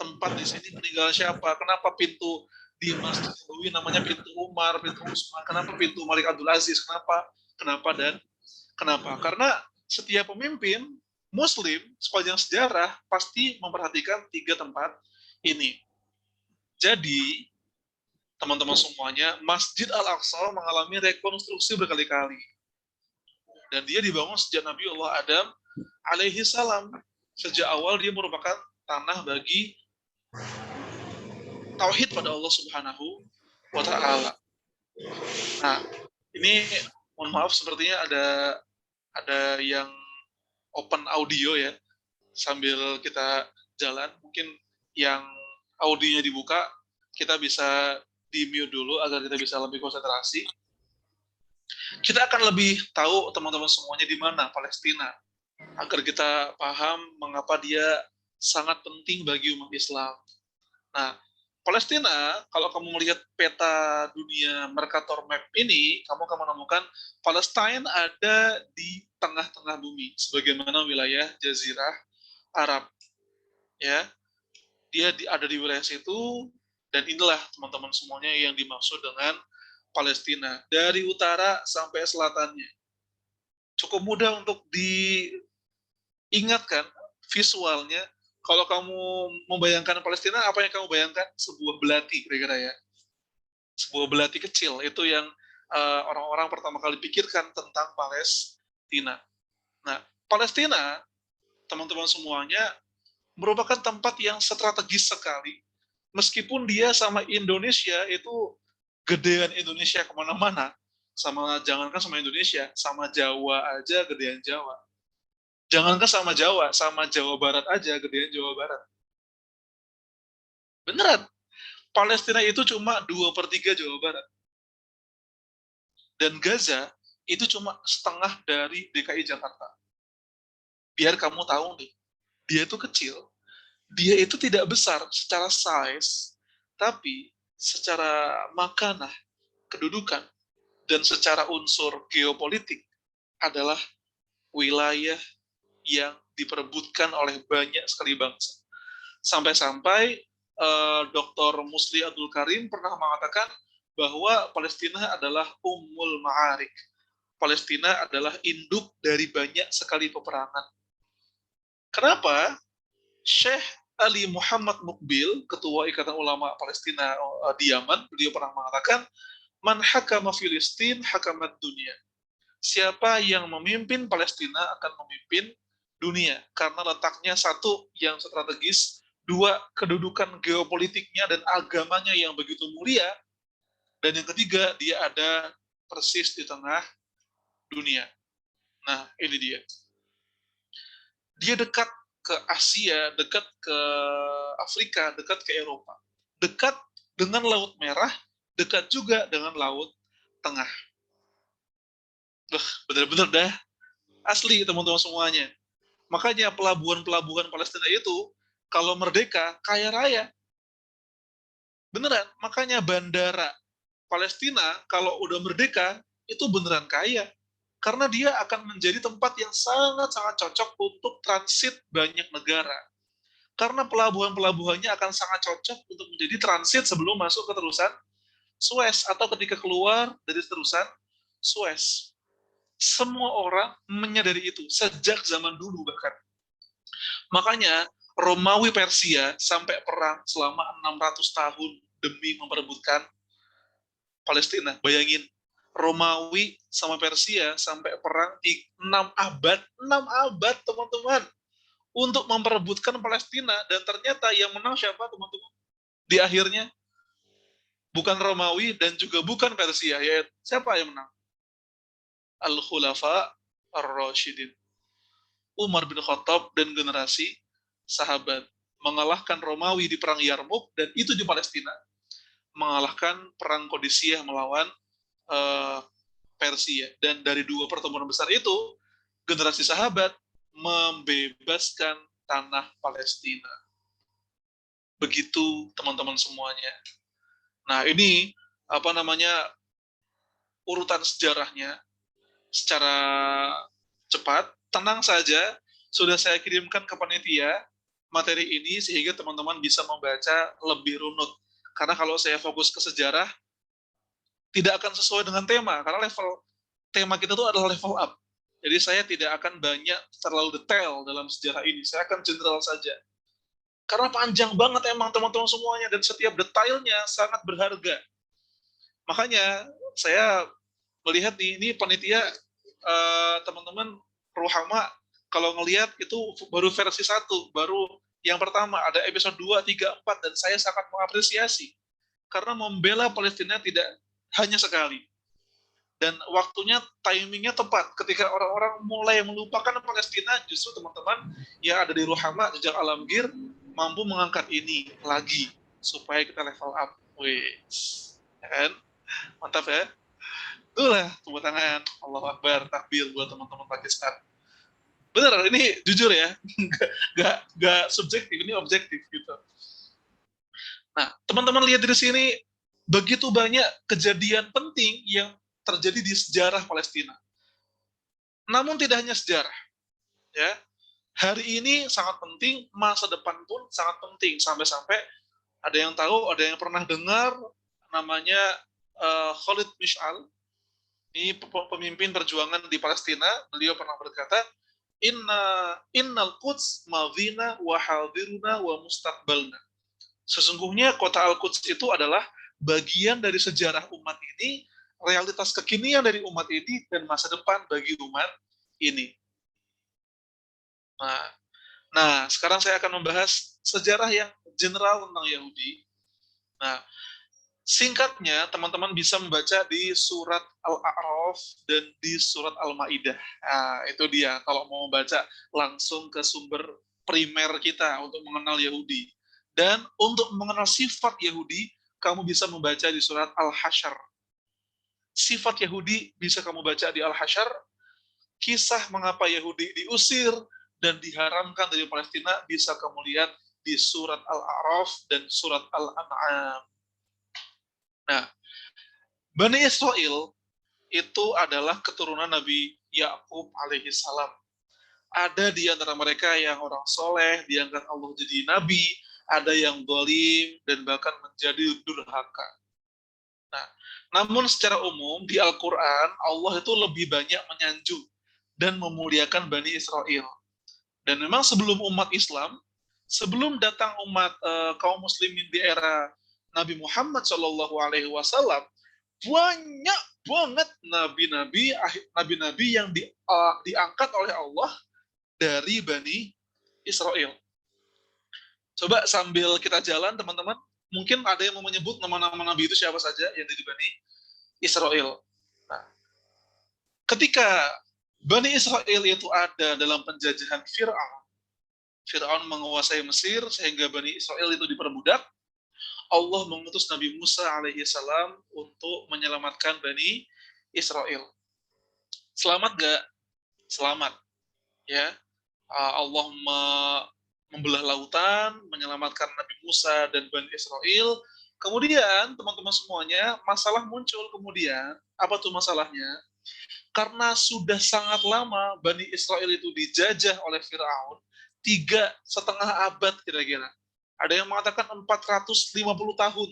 Tempat di sini peninggalan siapa? Kenapa pintu di Masjid Nabawi namanya pintu Umar, pintu Utsman? Kenapa pintu Malik Abdul Aziz? Kenapa dan kenapa? Karena setiap pemimpin Muslim sepanjang sejarah pasti memperhatikan 3 tempat ini. Jadi, teman-teman semuanya, Masjid Al-Aqsa mengalami rekonstruksi berkali-kali. Dan dia dibangun sejak Nabi Allah Adam alaihi salam. Sejak awal dia merupakan tanah bagi tauhid pada Allah Subhanahu wa taala. Nah, ini mohon maaf sepertinya ada yang open audio ya, sambil kita jalan. Mungkin yang audionya dibuka, kita bisa di-mute dulu agar kita bisa lebih konsentrasi. Kita akan lebih tahu teman-teman semuanya di mana Palestina, agar kita paham mengapa dia sangat penting bagi umat Islam. Nah, Palestina, kalau kamu melihat peta dunia Mercator Map ini, kamu akan menemukan Palestina ada di tengah-tengah bumi, sebagaimana wilayah Jazirah Arab. Ya, dia ada di wilayah situ, dan inilah teman-teman semuanya yang dimaksud dengan Palestina, dari utara sampai selatannya. Cukup mudah untuk diingatkan visualnya. Kalau kamu membayangkan Palestina, apa yang kamu bayangkan? Sebuah belati, kira-kira ya. Sebuah belati kecil, itu yang orang-orang pertama kali pikirkan tentang Palestina. Nah, Palestina, teman-teman semuanya, merupakan tempat yang strategis sekali. Meskipun dia sama Indonesia itu gedean Indonesia kemana-mana, jangankan sama Indonesia, sama Jawa aja gedean Jawa. Jangankan sama Jawa Barat aja gedean Jawa Barat. Beneran, Palestina itu cuma 2/3 Jawa Barat. Dan Gaza itu cuma setengah dari DKI Jakarta. Biar kamu tahu nih, dia itu kecil, dia itu tidak besar secara size, tapi secara makanah, kedudukan, dan secara unsur geopolitik adalah wilayah yang diperebutkan oleh banyak sekali bangsa. Sampai-sampai Dr. Musli Abdul Karim pernah mengatakan bahwa Palestina adalah Ummul Ma'arik. Palestina adalah induk dari banyak sekali peperangan. Kenapa? Syekh Ali Muhammad Mukbil, Ketua Ikatan Ulama Palestina di Yaman, beliau pernah mengatakan, Man hakama Filistin hakamat dunia. Siapa yang memimpin Palestina akan memimpin dunia. Karena letaknya satu, yang strategis, dua, kedudukan geopolitiknya dan agamanya yang begitu mulia, dan yang ketiga, dia ada persis di tengah dunia. Nah, ini dia. Dia dekat ke Asia, dekat ke Afrika, dekat ke Eropa. Dekat dengan Laut Merah, dekat juga dengan Laut Tengah. Benar-benar dah asli teman-teman semuanya. Makanya pelabuhan-pelabuhan Palestina itu kalau merdeka kaya raya. Beneran, makanya bandara Palestina kalau udah merdeka itu beneran kaya. Karena dia akan menjadi tempat yang sangat-sangat cocok untuk transit banyak negara. Karena pelabuhan-pelabuhannya akan sangat cocok untuk menjadi transit sebelum masuk ke terusan Suez atau ketika keluar dari terusan Suez. Semua orang menyadari itu sejak zaman dulu bahkan. Makanya Romawi Persia sampai perang selama 600 tahun demi memperebutkan Palestina. Bayangin, Romawi sama Persia sampai perang 6 abad teman-teman untuk memperebutkan Palestina, dan ternyata yang menang siapa teman-teman? Di akhirnya bukan Romawi dan juga bukan Persia, ya siapa yang menang? Al-Khulafa Ar-Rasyidin. Umar bin Khattab dan generasi sahabat mengalahkan Romawi di perang Yarmouk, dan itu di Palestina, mengalahkan perang Qadisiyah melawan Persia. Dan dari dua pertemuan besar itu, generasi sahabat membebaskan tanah Palestina. Begitu teman-teman semuanya. Nah, ini urutan sejarahnya secara cepat. Tenang saja, sudah saya kirimkan ke panitia materi ini sehingga teman-teman bisa membaca lebih runut. Karena kalau saya fokus ke sejarah, tidak akan sesuai dengan tema, karena tema kita itu adalah level up. Jadi saya tidak akan banyak terlalu detail dalam sejarah ini, saya akan general saja. Karena panjang banget emang teman-teman semuanya, dan setiap detailnya sangat berharga. Makanya saya melihat ini panitia, teman-teman Ruhama, kalau ngelihat itu baru versi 1, baru yang pertama, ada episode 2, 3, 4, dan saya sangat mengapresiasi. Karena membela Palestina tidak hanya sekali. Dan waktunya, timingnya tepat. Ketika orang-orang mulai melupakan Palestina, justru teman-teman yang ada di Ruhama, sejak Alamgir, mampu mengangkat ini lagi, supaya kita level up. Wih, ya kan? Mantap ya? Itulah, tepuk tangan. Allahu Akbar, takbir buat teman-teman Pakistan. Bener, ini jujur ya, nggak subjektif, ini objektif gitu. Nah, teman-teman lihat di sini, begitu banyak kejadian penting yang terjadi di sejarah Palestina. Namun tidak hanya sejarah, ya. Hari ini sangat penting, masa depan pun sangat penting. Sampai-sampai ada yang tahu, ada yang pernah dengar namanya Khalid Mish'al. Ini pemimpin perjuangan di Palestina. Beliau pernah berkata, Innal Quds madhina wa hadiruna wa mustaqbalna. Sesungguhnya kota Al-Quds itu adalah bagian dari sejarah umat ini, realitas kekinian dari umat ini, dan masa depan bagi umat ini. Nah, sekarang saya akan membahas sejarah yang general tentang Yahudi. Nah, singkatnya teman-teman bisa membaca di surat Al-A'raf dan di surat Al-Maidah. Nah, itu dia kalau mau membaca langsung ke sumber primer kita untuk mengenal Yahudi. Dan untuk mengenal sifat Yahudi, kamu bisa membaca di surat Al-Hasyr. sifat Yahudi bisa kamu baca di Al-Hasyr, kisah mengapa Yahudi diusir dan diharamkan dari Palestina bisa kamu lihat di surat Al-A'raf dan surat Al-An'am. Nah, Bani Israel itu adalah keturunan Nabi Yakub alaihi salam. Ada di antara mereka yang orang soleh, diangkat Allah jadi nabi, ada yang zalim dan bahkan menjadi durhaka. Nah, namun secara umum di Al-Quran Allah itu lebih banyak menyanjung dan memuliakan Bani Israel. Dan memang sebelum umat Islam, sebelum datang umat kaum muslimin di era Nabi Muhammad SAW, banyak banget nabi-nabi yang diangkat oleh Allah dari Bani Israel. Coba sambil kita jalan teman-teman, mungkin ada yang mau menyebut nama-nama nabi itu siapa saja yang dari Bani Israel. Nah, ketika Bani Israel itu ada dalam penjajahan Fir'aun menguasai Mesir sehingga Bani Israel itu diperbudak, Allah mengutus Nabi Musa alaihi salam untuk menyelamatkan Bani Israel. Selamat gak? Selamat. Ya, Allah membelah lautan, menyelamatkan Nabi Musa dan Bani Israel. Kemudian, teman-teman semuanya, masalah muncul kemudian. Apa tuh masalahnya? Karena sudah sangat lama Bani Israel itu dijajah oleh Fir'aun, 3,5 abad kira-kira. Ada yang mengatakan 450 tahun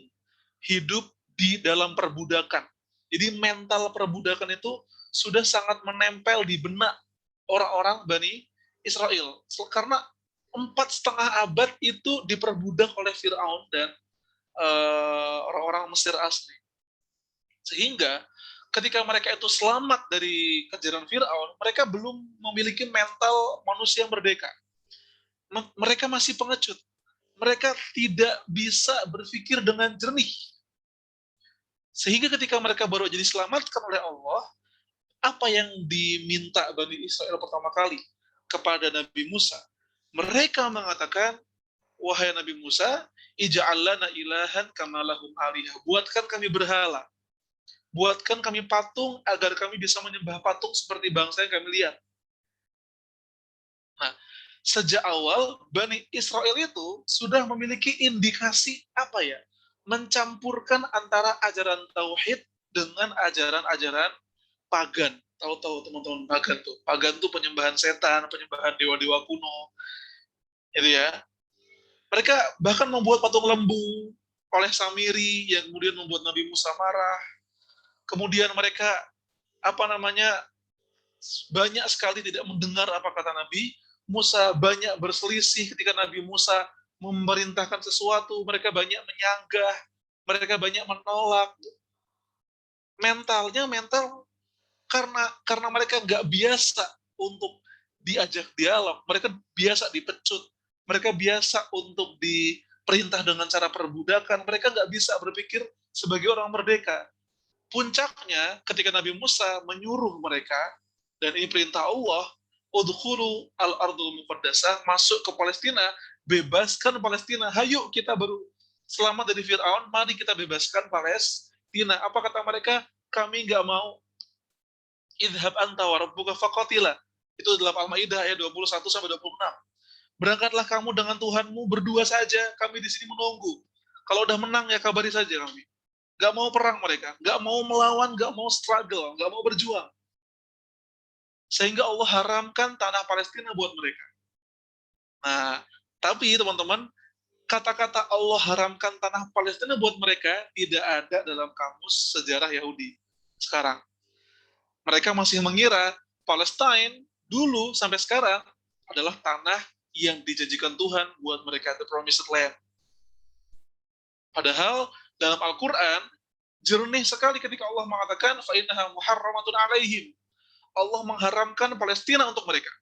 hidup di dalam perbudakan. Jadi mental perbudakan itu sudah sangat menempel di benak orang-orang Bani Israel. Karena 4,5 abad itu diperbudak oleh Fir'aun dan orang-orang Mesir asli. Sehingga ketika mereka itu selamat dari kejaran Fir'aun, mereka belum memiliki mental manusia yang merdeka. Mereka masih pengecut. Mereka tidak bisa berpikir dengan jernih. Sehingga ketika mereka baru jadi diselamatkan oleh Allah, apa yang diminta Bani Israel pertama kali kepada Nabi Musa? Mereka mengatakan, wahai Nabi Musa, ij'al lana ilahan kama lahum alihah. Buatkan kami berhala. Buatkan kami patung agar kami bisa menyembah patung seperti bangsa yang kami lihat. Nah, sejak awal Bani Israel itu sudah memiliki indikasi apa ya? Mencampurkan antara ajaran tauhid dengan ajaran-ajaran pagan. Tahu-tahu teman-teman pagan tuh. Pagan tuh penyembahan setan, penyembahan dewa-dewa kuno. Itu ya. Mereka bahkan membuat patung lembu oleh Samiri yang kemudian membuat Nabi Musa marah. Kemudian mereka banyak sekali tidak mendengar apa kata Nabi Musa, banyak berselisih ketika Nabi Musa memerintahkan sesuatu, mereka banyak menyanggah, mereka banyak menolak. Mental karena mereka nggak biasa untuk diajak dialog, mereka biasa dipecut, mereka biasa untuk diperintah dengan cara perbudakan, mereka nggak bisa berpikir sebagai orang merdeka. Puncaknya ketika Nabi Musa menyuruh mereka, dan ini perintah Allah, udkhulu al-ardul muqaddasah, masuk ke Palestina, bebaskan Palestina. Hayo kita baru selamat dari Fir'aun, mari kita bebaskan Palestina. Apa kata mereka? Kami nggak mau. Idhab anta wa rabbuka faqatila. Itu dalam Al-Maidah ayat 21-26. Berangkatlah kamu dengan Tuhanmu berdua saja, kami di sini menunggu. Kalau udah menang ya kabari saja kami. Gak mau perang mereka, gak mau melawan, gak mau struggle, gak mau berjuang. Sehingga Allah haramkan tanah Palestina buat mereka. Nah, tapi teman-teman, kata-kata Allah haramkan tanah Palestina buat mereka tidak ada dalam kamus sejarah Yahudi sekarang. Mereka masih mengira Palestine dulu sampai sekarang adalah tanah yang dijanjikan Tuhan buat mereka, the promised land. Padahal dalam Al-Quran, jernih sekali ketika Allah mengatakan فَإِنَّهَا مُحَرَّمَةٌ عَلَيْهِمْ. Allah mengharamkan Palestina untuk mereka.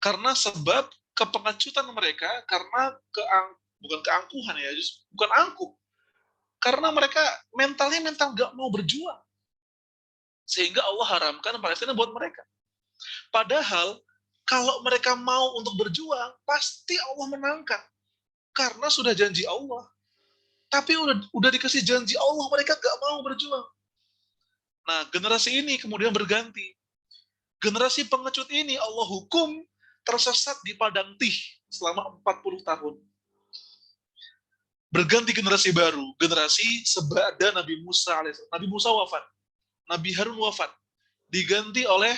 Karena sebab kepengecutan mereka, karena bukan keangkuhan ya, bukan angkuh. Karena mereka mental gak mau berjuang. Sehingga Allah haramkan Palestina buat mereka. Padahal kalau mereka mau untuk berjuang, pasti Allah menangkan. Karena sudah janji Allah. Tapi udah dikasih janji Allah, mereka gak mau berjuang. Nah, generasi ini kemudian berganti. Generasi pengecut ini Allah hukum tersesat di padang Tih selama 40 tahun. Berganti generasi baru, generasi sebada Nabi Musa alaihissalam. Nabi Musa wafat, Nabi Harun wafat, diganti oleh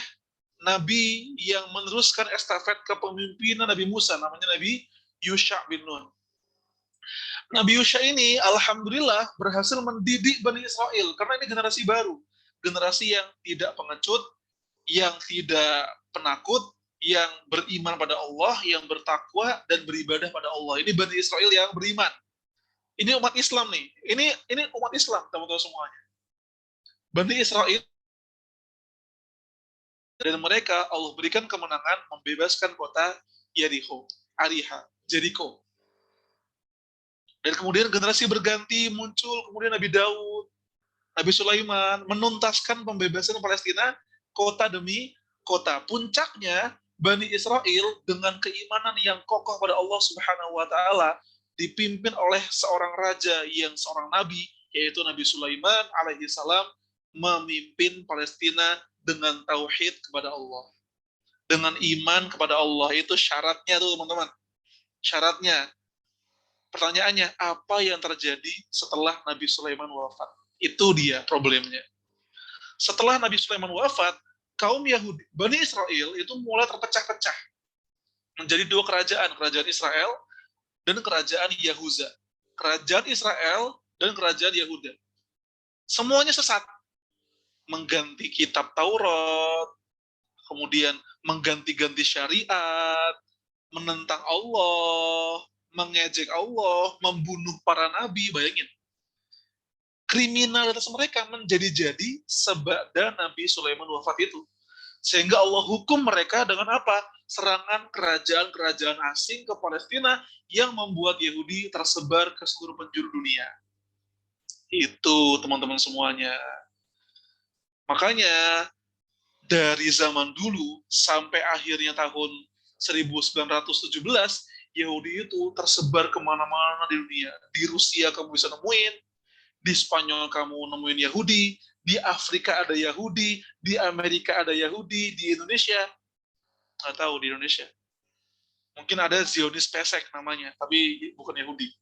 Nabi yang meneruskan estafet kepemimpinan Nabi Musa, namanya Nabi Yusha bin Nun. Nabi Yusha ini alhamdulillah berhasil mendidik Bani Israel, karena ini generasi baru, generasi yang tidak pengecut, yang tidak penakut, yang beriman pada Allah, yang bertakwa dan beribadah pada Allah. Ini Bani Israel yang beriman. Ini umat Islam nih. Ini umat Islam, teman-teman semuanya. Bani Israel, dan mereka Allah berikan kemenangan membebaskan kota Jericho. Dan kemudian generasi berganti, muncul kemudian Nabi Daud, Nabi Sulaiman menuntaskan pembebasan Palestina kota demi kota. Puncaknya Bani Israel dengan keimanan yang kokoh pada Allah Subhanahu wa taala dipimpin oleh seorang raja yang seorang nabi, yaitu Nabi Sulaiman alaihi salam, memimpin Palestina dengan tauhid kepada Allah. Dengan iman kepada Allah. Itu syaratnya tuh teman-teman. Syaratnya. Pertanyaannya, apa yang terjadi setelah Nabi Sulaiman wafat? Itu dia problemnya. Setelah Nabi Sulaiman wafat, kaum Yahudi, Bani Israel itu mulai terpecah-pecah. Menjadi dua kerajaan, kerajaan Israel dan kerajaan Yahuda. Kerajaan Israel dan kerajaan Yahuda. Semuanya sesat. Mengganti kitab Taurat, kemudian mengganti-ganti syariat, menentang Allah, mengejek Allah, membunuh para nabi, bayangin. Kriminalitas mereka menjadi-jadi sebada Nabi Sulaiman wafat itu. Sehingga Allah hukum mereka dengan apa? Serangan kerajaan-kerajaan asing ke Palestina yang membuat Yahudi tersebar ke seluruh penjuru dunia. Itu teman-teman semuanya. Makanya dari zaman dulu sampai akhirnya tahun 1917, Yahudi itu tersebar kemana-mana di dunia. Di Rusia kamu bisa nemuin, di Spanyol kamu nemuin Yahudi, di Afrika ada Yahudi, di Amerika ada Yahudi, di Indonesia, nggak tahu di Indonesia. Mungkin ada Zionis Pesek namanya, tapi bukan Yahudi.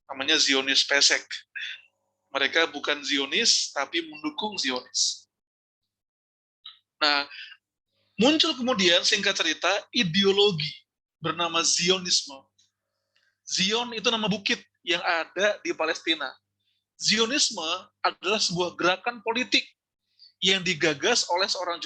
Namanya Zionis Pesek. Mereka bukan Zionis, tapi mendukung Zionis. Nah, muncul kemudian singkat cerita ideologi bernama Zionisme. Zion itu nama bukit yang ada di Palestina. Zionisme adalah sebuah gerakan politik yang digagas oleh seorang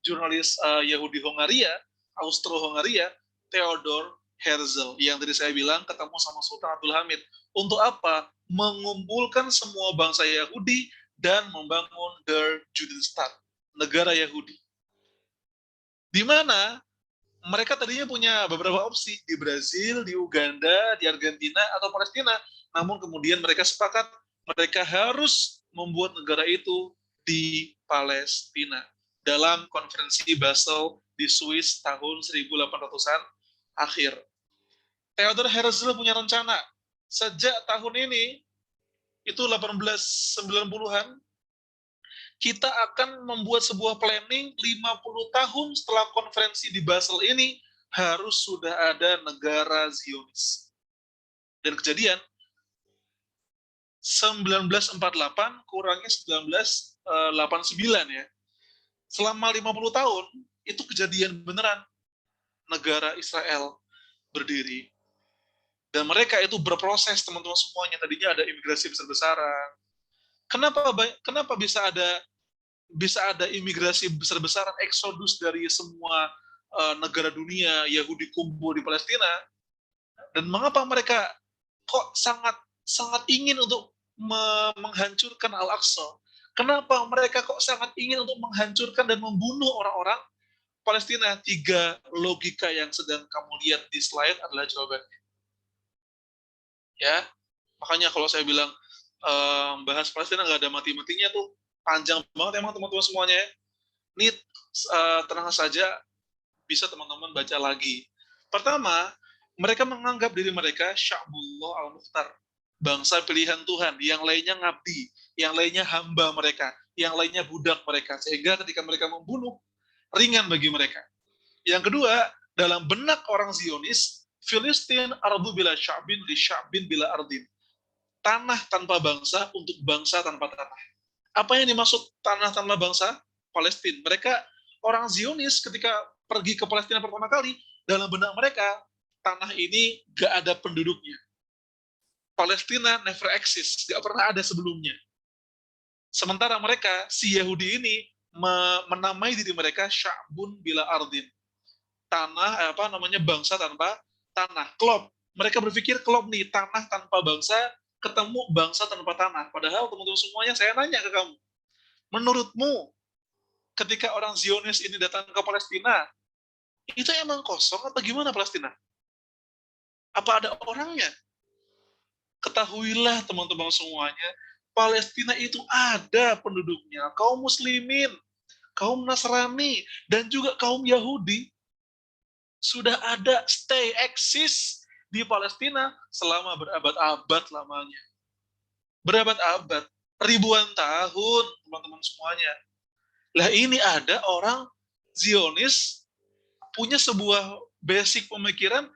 jurnalis Yahudi Hongaria, Austro-Hongaria, Theodor Herzl, yang tadi saya bilang ketemu sama Sultan Abdul Hamid. Untuk apa? Mengumpulkan semua bangsa Yahudi dan membangun Der Judenstaat, negara Yahudi. Di mana mereka tadinya punya beberapa opsi, di Brazil, di Uganda, di Argentina, atau Palestina. Namun kemudian mereka sepakat mereka harus membuat negara itu di Palestina. Dalam konferensi Basel di Swiss tahun 1800-an akhir. Theodor Herzl punya rencana. Sejak tahun ini, itu 1890-an, kita akan membuat sebuah planning 50 tahun setelah konferensi di Basel ini harus sudah ada negara Zionis. Dan kejadian 1948 kurangnya 1989 ya. Selama 50 tahun itu kejadian beneran negara Israel berdiri. Dan mereka itu berproses teman-teman semuanya. Tadinya ada imigrasi besar-besaran. Kenapa bisa ada imigrasi besar-besaran, eksodus dari semua negara dunia, Yahudi kumpul di Palestina? Dan mengapa mereka kok sangat ingin untuk menghancurkan Al-Aqsa? Kenapa mereka kok sangat ingin untuk menghancurkan dan membunuh orang-orang Palestina? 3 logika yang sedang kamu lihat di slide adalah jawabannya. Ya, makanya kalau saya bilang bahas Palestina nggak ada mati-matinya tuh, panjang banget emang teman-teman semuanya. Ini tenang saja, bisa teman-teman baca lagi. Pertama, mereka menganggap diri mereka Sya'bullah al-Mukhtar, bangsa pilihan Tuhan, yang lainnya ngabdi, yang lainnya hamba mereka, yang lainnya budak mereka, sehingga ketika mereka membunuh, ringan bagi mereka. Yang kedua, dalam benak orang Zionis, Filistin ardu bila sya'bin li sya'bin bila ardin. Tanah tanpa bangsa untuk bangsa tanpa tanah. Apa yang dimaksud tanah tanpa bangsa? Palestina. Mereka orang Zionis ketika pergi ke Palestina pertama kali, dalam benak mereka, tanah ini gak ada penduduknya. Palestina never exist, gak pernah ada sebelumnya. Sementara mereka, si Yahudi ini, menamai diri mereka sya'bun bila ardin. Tanah, bangsa tanpa tanah. Klop. Mereka berpikir klop nih, tanah tanpa bangsa, ketemu bangsa tanpa tanah. Padahal teman-teman semuanya, saya nanya ke kamu, menurutmu, ketika orang Zionis ini datang ke Palestina, itu emang kosong atau gimana Palestina? Apa ada orangnya? Ketahuilah teman-teman semuanya, Palestina itu ada penduduknya, kaum muslimin, kaum Nasrani, dan juga kaum Yahudi. Sudah ada stay eksis di Palestina selama berabad-abad lamanya. Berabad-abad, ribuan tahun, teman-teman semuanya. Lah ini ada orang Zionis punya sebuah basic pemikiran,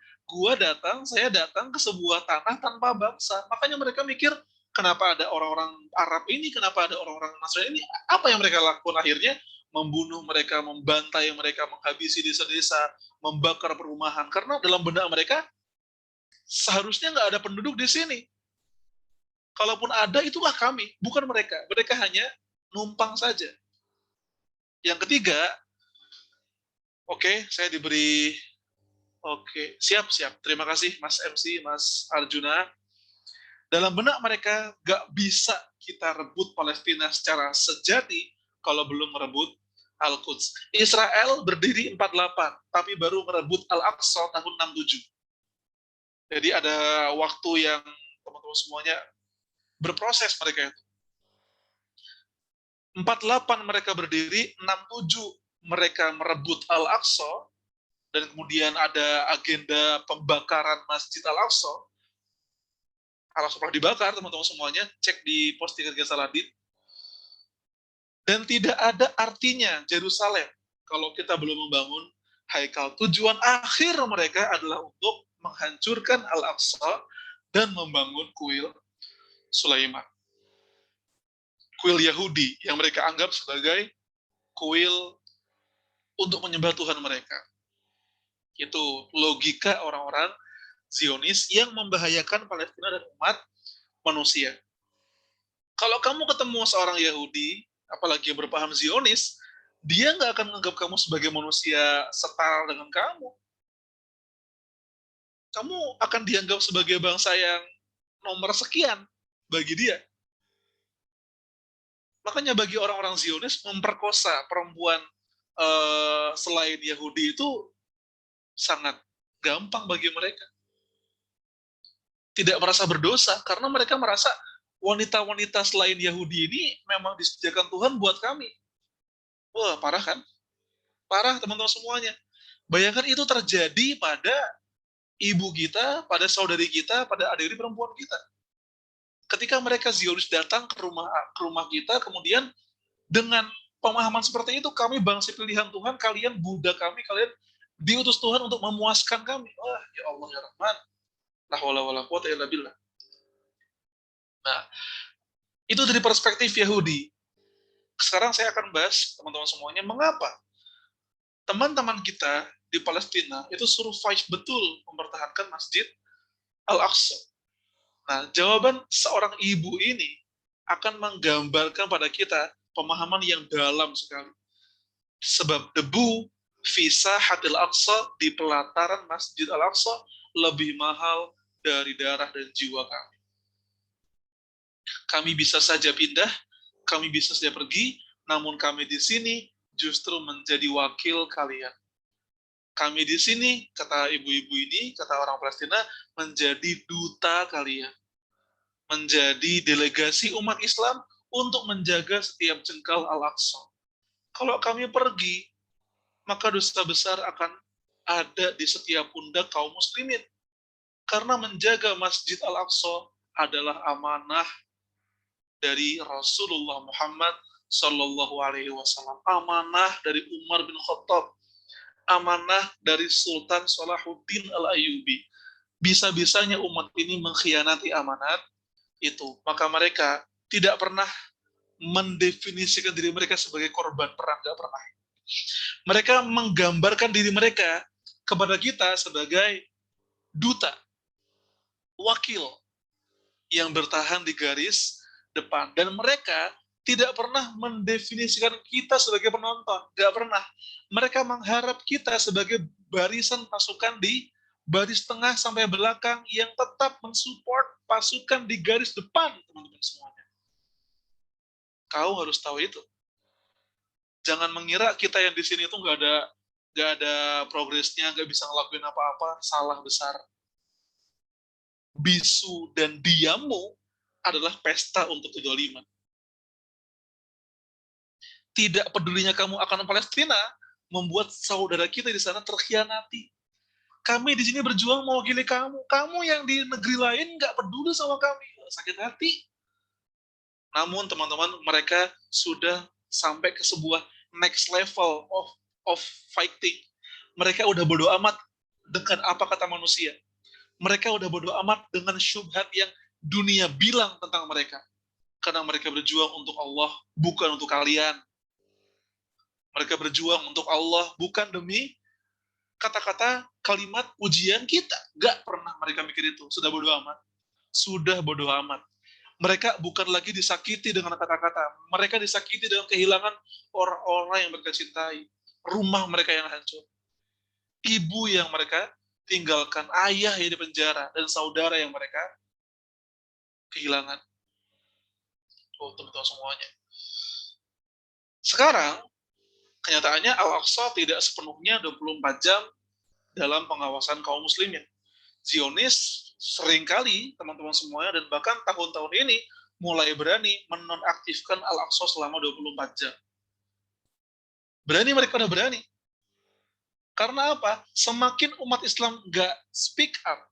saya datang ke sebuah tanah tanpa bangsa. Makanya mereka mikir, kenapa ada orang-orang Arab ini, kenapa ada orang-orang Nasrani ini, apa yang mereka lakukan akhirnya? Membunuh mereka, membantai mereka, menghabisi desa-desa, membakar perumahan. Karena dalam benak mereka, seharusnya nggak ada penduduk di sini. Kalaupun ada, itulah kami, bukan mereka. Mereka hanya numpang saja. Yang ketiga, saya diberi siap. Terima kasih Mas MC, Mas Arjuna. Dalam benak mereka, gak bisa kita rebut Palestina secara sejati kalau belum merebut Al-Quds. Israel berdiri 48, tapi baru merebut Al-Aqsa tahun 67. Jadi ada waktu yang teman-teman semuanya berproses mereka itu. 48 mereka berdiri, 67 mereka merebut Al-Aqsa, dan kemudian ada agenda pembakaran Masjid Al-Aqsa. Al-Aqsa pernah dibakar, teman-teman semuanya, cek di postingan Saladin. Dan tidak ada artinya Yerusalem kalau kita belum membangun Haikal. Tujuan akhir mereka adalah untuk menghancurkan Al-Aqsa dan membangun kuil Sulaiman. Kuil Yahudi yang mereka anggap sebagai kuil untuk menyembah Tuhan mereka. Itu logika orang-orang Zionis yang membahayakan Palestina dan umat manusia. Kalau kamu ketemu seorang Yahudi, apalagi yang berpaham Zionis, dia nggak akan menganggap kamu sebagai manusia setara dengan kamu. Kamu akan dianggap sebagai bangsa yang nomor sekian bagi dia. Makanya bagi orang-orang Zionis, memperkosa perempuan selain Yahudi itu sangat gampang bagi mereka. Tidak merasa berdosa, karena mereka merasa wanita-wanita selain Yahudi ini memang disediakan Tuhan buat kami. Wah, parah kan? Parah teman-teman semuanya. Bayangkan itu terjadi pada ibu kita, pada saudari kita, pada adik perempuan kita. Ketika mereka Zionis datang ke rumah kita, kemudian dengan pemahaman seperti itu, kami bangsa pilihan Tuhan, kalian budak kami, kalian diutus Tuhan untuk memuaskan kami. Wah, ya Allah ya Rahman. La haula wala quwwata illa billah. Nah, itu dari perspektif Yahudi. Sekarang saya akan bahas, teman-teman semuanya, mengapa teman-teman kita di Palestina itu survive betul mempertahankan Masjid Al-Aqsa. Nah, jawaban seorang ibu ini akan menggambarkan pada kita pemahaman yang dalam sekali. Sebab debu fi sahatil Aqsa, di pelataran Masjid Al-Aqsa, lebih mahal dari darah dan jiwa kami. Kami bisa saja pindah, kami bisa saja pergi, namun kami di sini justru menjadi wakil kalian. Kami di sini, kata ibu-ibu ini, kata orang Palestina, menjadi duta kalian. Menjadi delegasi umat Islam untuk menjaga setiap jengkal Al-Aqsa. Kalau kami pergi, maka dosa besar akan ada di setiap pundak kaum muslimin. Karena menjaga Masjid Al-Aqsa adalah amanah dari Rasulullah Muhammad Sallallahu Alaihi Wasallam, amanah dari Umar bin Khattab, amanah dari Sultan Salahuddin Al-Ayyubi. Bisa-bisanya umat ini mengkhianati amanat itu. Maka mereka tidak pernah mendefinisikan diri mereka sebagai korban perang, tidak pernah. Mereka menggambarkan diri mereka kepada kita sebagai duta, wakil yang bertahan di garis depan. Dan mereka tidak pernah mendefinisikan kita sebagai penonton, nggak pernah. Mereka mengharap kita sebagai barisan pasukan di baris tengah sampai belakang yang tetap mensupport pasukan di garis depan, teman-teman semuanya. Kau harus tahu itu. Jangan mengira kita yang di sini itu nggak ada progresnya, nggak bisa ngelakuin apa-apa, salah besar. Bisu dan diammu adalah pesta untuk kedoliman. Tidak pedulinya kamu akan Palestina membuat saudara kita di sana terkhianati. Kami di sini berjuang mewakili kamu. Kamu yang di negeri lain nggak peduli sama kami. Sakit hati. Namun teman-teman, mereka sudah sampai ke sebuah next level of fighting. Mereka udah bodo amat dengan apa kata manusia. Mereka udah bodo amat dengan syubhat yang dunia bilang tentang mereka. Karena mereka berjuang untuk Allah, bukan untuk kalian. Mereka berjuang untuk Allah, bukan demi kata-kata kalimat ujian kita. Gak pernah mereka mikir itu. Sudah bodo amat. Sudah bodo amat. Mereka bukan lagi disakiti dengan kata-kata. Mereka disakiti dengan kehilangan orang-orang yang mereka cintai. Rumah mereka yang hancur. Ibu yang mereka tinggalkan. Ayah yang dipenjara. Dan saudara yang mereka kehilangan. Oh, teman-teman semuanya. Sekarang, kenyataannya Al-Aqsa tidak sepenuhnya 24 jam dalam pengawasan kaum muslimin. Zionis seringkali, teman-teman semuanya, dan bahkan tahun-tahun ini mulai berani menonaktifkan Al-Aqsa selama 24 jam. Berani, mereka udah berani. Karena apa? Semakin umat Islam nggak speak up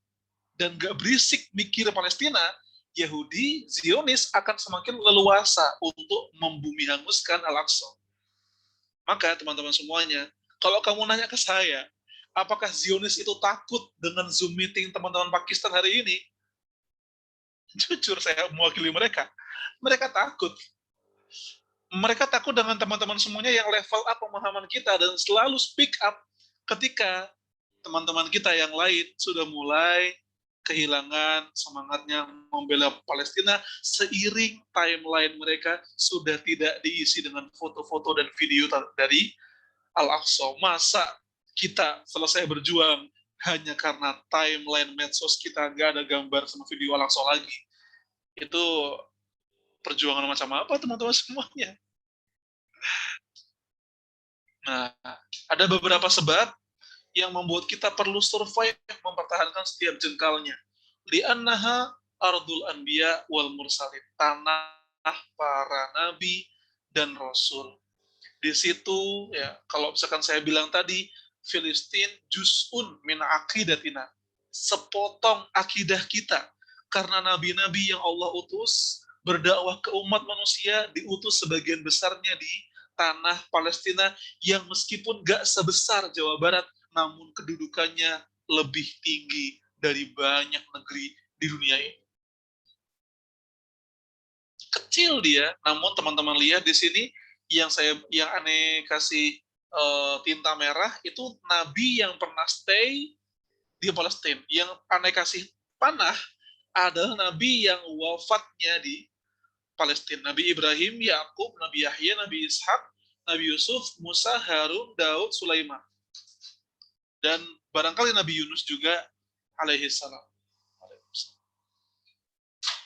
dan nggak berisik mikir Palestina, Yahudi, Zionis akan semakin leluasa untuk membumi hanguskan Al-Aqsa. Maka teman-teman semuanya, kalau kamu nanya ke saya, apakah Zionis itu takut dengan Zoom meeting teman-teman Pakistan hari ini? Jujur, saya mewakili mereka. Mereka takut. Mereka takut dengan teman-teman semuanya yang level up pemahaman kita dan selalu speak up ketika teman-teman kita yang lain sudah mulai kehilangan semangatnya membela Palestina seiring timeline mereka sudah tidak diisi dengan foto-foto dan video dari Al-Aqsa. Masa kita selesai berjuang hanya karena timeline medsos kita nggak ada gambar sama video Al-Aqsa lagi? Itu perjuangan macam apa, teman-teman semuanya? Nah, ada beberapa sebab yang membuat kita perlu survive mempertahankan setiap jengkalnya. Li'annaha ardul anbiya wal mursalin, tanah para nabi dan rasul. Di situ ya, kalau misalkan saya bilang tadi, Filistin juz'un min aqidatina, sepotong akidah kita, karena nabi-nabi yang Allah utus berdakwah ke umat manusia diutus sebagian besarnya di tanah Palestina yang meskipun gak sebesar Jawa Barat, namun kedudukannya lebih tinggi dari banyak negeri di dunia ini. Kecil dia, namun teman-teman lihat di sini yang aneh kasih tinta merah itu nabi yang pernah stay di Palestina. Yang aneh kasih panah adalah nabi yang wafatnya di Palestina. Nabi Ibrahim, Yakub, Nabi Yahya, Nabi Ishak, Nabi Yusuf, Musa, Harun, Daud, Sulaiman. Dan barangkali Nabi Yunus juga alaihi salam.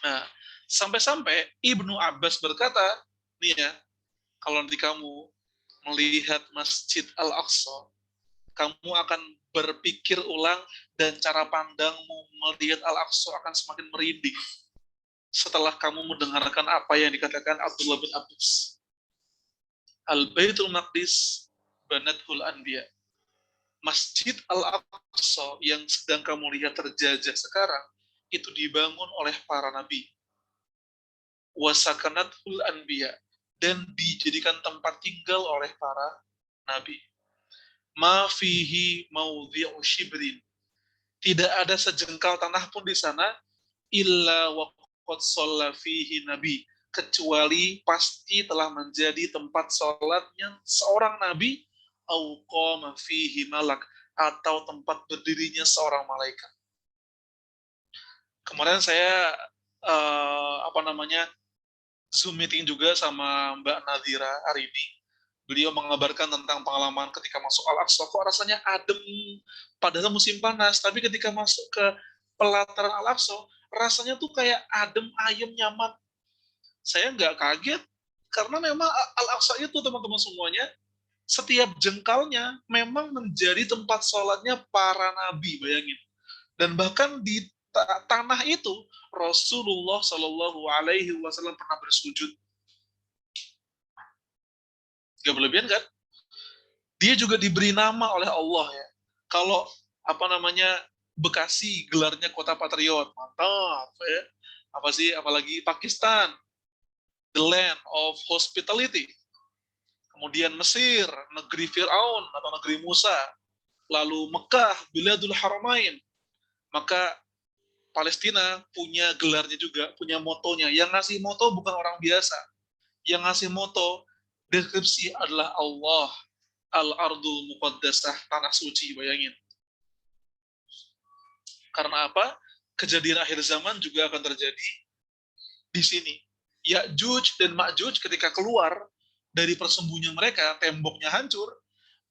Nah, sampai-sampai Ibnu Abbas berkata, nih ya, kalau nanti kamu melihat Masjid Al-Aqsa, kamu akan berpikir ulang dan cara pandangmu melihat Al-Aqsa akan semakin merinding setelah kamu mendengarkan apa yang dikatakan Abdullah bin Abbas. Al-Baitul Maqdis banathul anbiya. Masjid Al-Aqsa yang sedang kamu lihat terjajah sekarang, itu dibangun oleh para nabi. Wasakanatul anbiya, dan dijadikan tempat tinggal oleh para nabi. Ma fihi maudhi'u shibrin, tidak ada sejengkal tanah pun di sana, illa waqad shalla fihi nabi, kecuali pasti telah menjadi tempat sholatnya seorang nabi, au qama fihi malak, atau tempat berdirinya seorang malaikat. Kemarin saya Zoom meeting juga sama Mbak Nadira hari ini. Beliau mengabarkan tentang pengalaman ketika masuk Al-Aqsa, kok rasanya adem, padahal musim panas, tapi ketika masuk ke pelataran Al-Aqsa, rasanya tuh kayak adem, ayem, nyaman. Saya nggak kaget, karena memang Al-Aqsa itu, teman-teman semuanya, setiap jengkalnya memang menjadi tempat sholatnya para nabi, bayangin. Dan bahkan di tanah itu Rasulullah Shallallahu Alaihi Wasallam pernah bersujud. Gak berlebihan kan? Dia juga diberi nama oleh Allah ya. Kalau Bekasi gelarnya kota patriot, mantap ya. Apalagi Pakistan, the land of hospitality. Kemudian Mesir, negeri Fir'aun atau negeri Musa. Lalu Mekah, Biladul Haramain. Maka Palestina punya gelarnya juga, punya motonya. Yang ngasih moto bukan orang biasa. Yang ngasih moto, deskripsi adalah Allah, al-ardul muqaddasah, tanah suci, bayangin. Karena apa? Kejadian akhir zaman juga akan terjadi di sini. Ya'juj dan Ma'juj ketika keluar dari persembunyian mereka, temboknya hancur,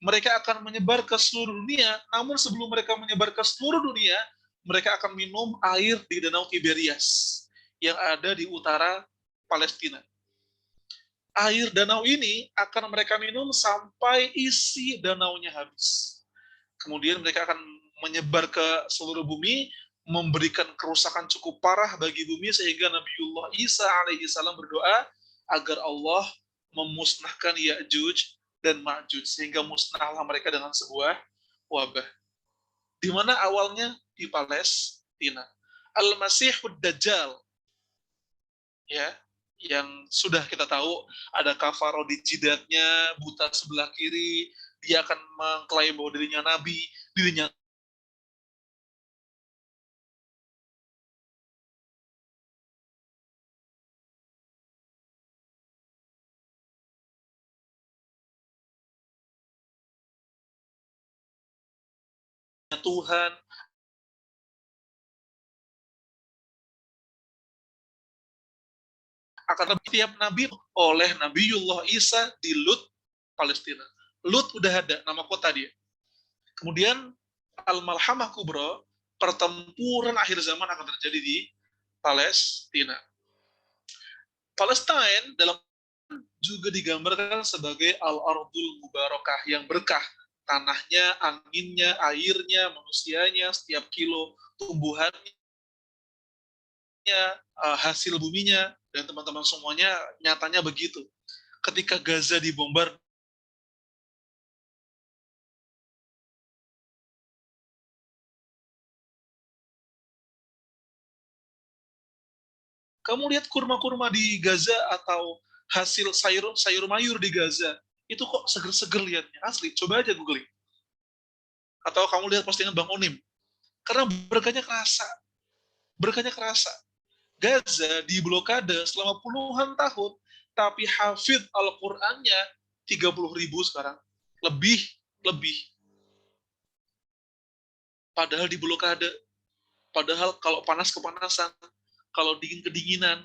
mereka akan menyebar ke seluruh dunia, namun sebelum mereka menyebar ke seluruh dunia, mereka akan minum air di Danau Tiberias yang ada di utara Palestina. Air danau ini akan mereka minum sampai isi danaunya habis. Kemudian mereka akan menyebar ke seluruh bumi, memberikan kerusakan cukup parah bagi bumi, sehingga Nabiullah Isa alaihissalam berdoa agar Allah memusnahkan Ya'juj dan Ma'juj, sehingga musnahlah mereka dengan sebuah wabah. Di mana awalnya? Di Palestina. Al-Masihud Dajjal, ya, yang sudah kita tahu ada kafaro di jidatnya, buta sebelah kiri, dia akan mengklaim bahwa dirinya nabi, dirinya Tuhan. Akan tiap nabi oleh Nabiullah Isa di Lut, Palestina. Lut udah ada, nama kota dia. Kemudian Al-Malhamah Kubra, pertempuran akhir zaman akan terjadi di Palestina. Palestine dalam juga digambarkan sebagai Al-Ardul Mubarakah, yang berkah. Tanahnya, anginnya, airnya, manusianya, setiap kilo tumbuhannya, hasil buminya, dan teman-teman semuanya nyatanya begitu. Ketika Gaza dibombar, kamu lihat kurma-kurma di Gaza atau hasil sayur mayur di Gaza, itu kok seger-seger lihatnya, asli. Coba aja googling. Atau kamu lihat postingan Bang Onim. Karena berkahnya kerasa. Berkahnya kerasa. Gaza diblokade selama puluhan tahun, tapi hafid Al-Qur'annya 30.000 sekarang. Lebih. Padahal diblokade. Padahal kalau panas kepanasan, kalau dingin kedinginan,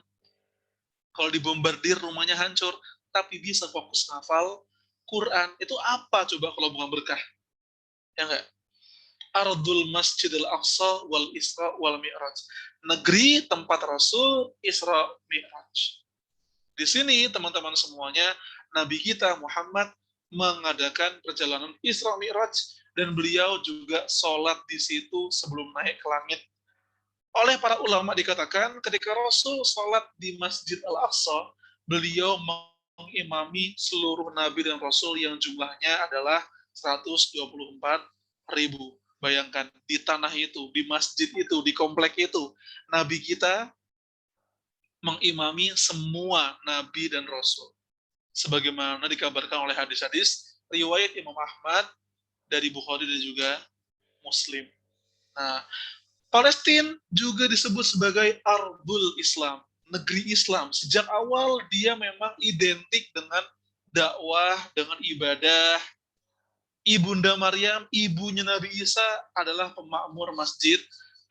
kalau dibombardir rumahnya hancur, tapi bisa fokus hafal Quran. Itu apa coba kalau bukan berkah? Ya enggak? Ardul Masjidil Aqsa wal Isra wal Mi'raj. Negeri tempat Rasul Isra Mi'raj. Di sini teman-teman semuanya, Nabi kita Muhammad mengadakan perjalanan Isra Mi'raj, dan beliau juga sholat di situ sebelum naik ke langit. Oleh para ulama dikatakan ketika Rasul sholat di Masjid Al-Aqsa, beliau mengimami seluruh Nabi dan Rasul yang jumlahnya adalah 124.000. Bayangkan, di tanah itu, di masjid itu, di komplek itu, Nabi kita mengimami semua Nabi dan Rasul. Sebagaimana dikabarkan oleh hadis-hadis, riwayat Imam Ahmad, dari Bukhari dan juga Muslim. Nah, Palestina juga disebut sebagai Ardul Islam, negeri Islam. Sejak awal dia memang identik dengan dakwah, dengan ibadah. Ibunda Maryam, ibunya Nabi Isa adalah pemakmur Masjid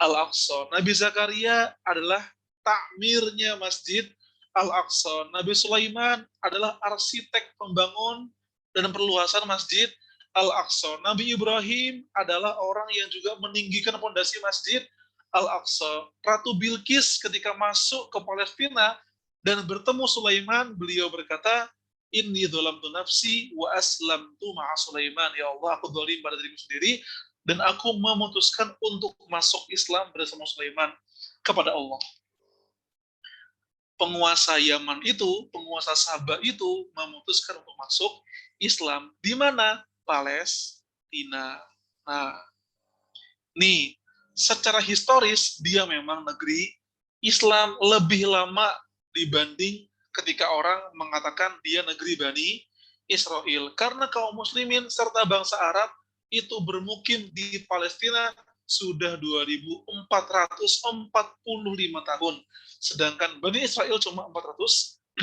Al-Aqsa. Nabi Zakaria adalah takmirnya Masjid Al-Aqsa. Nabi Sulaiman adalah arsitek pembangun dan perluasan Masjid Al-Aqsa. Nabi Ibrahim adalah orang yang juga meninggikan fondasi Masjid Al-Aqsa. Ratu Bilqis ketika masuk ke Palestina dan bertemu Sulaiman, beliau berkata, Inni dzalamtu nafsi wa aslamtu ma'a Sulaiman. Ya Allah, aku zalim pada diriku sendiri dan aku memutuskan untuk masuk Islam bersama Sulaiman kepada Allah. Penguasa Yaman itu, penguasa Sabah itu memutuskan untuk masuk Islam. Di mana? Palestina. Nah, nih, secara historis dia memang negeri Islam lebih lama dibanding ketika orang mengatakan dia negeri Bani Israel. Karena kaum muslimin serta bangsa Arab itu bermukim di Palestina sudah 2445 tahun. Sedangkan Bani Israel cuma 455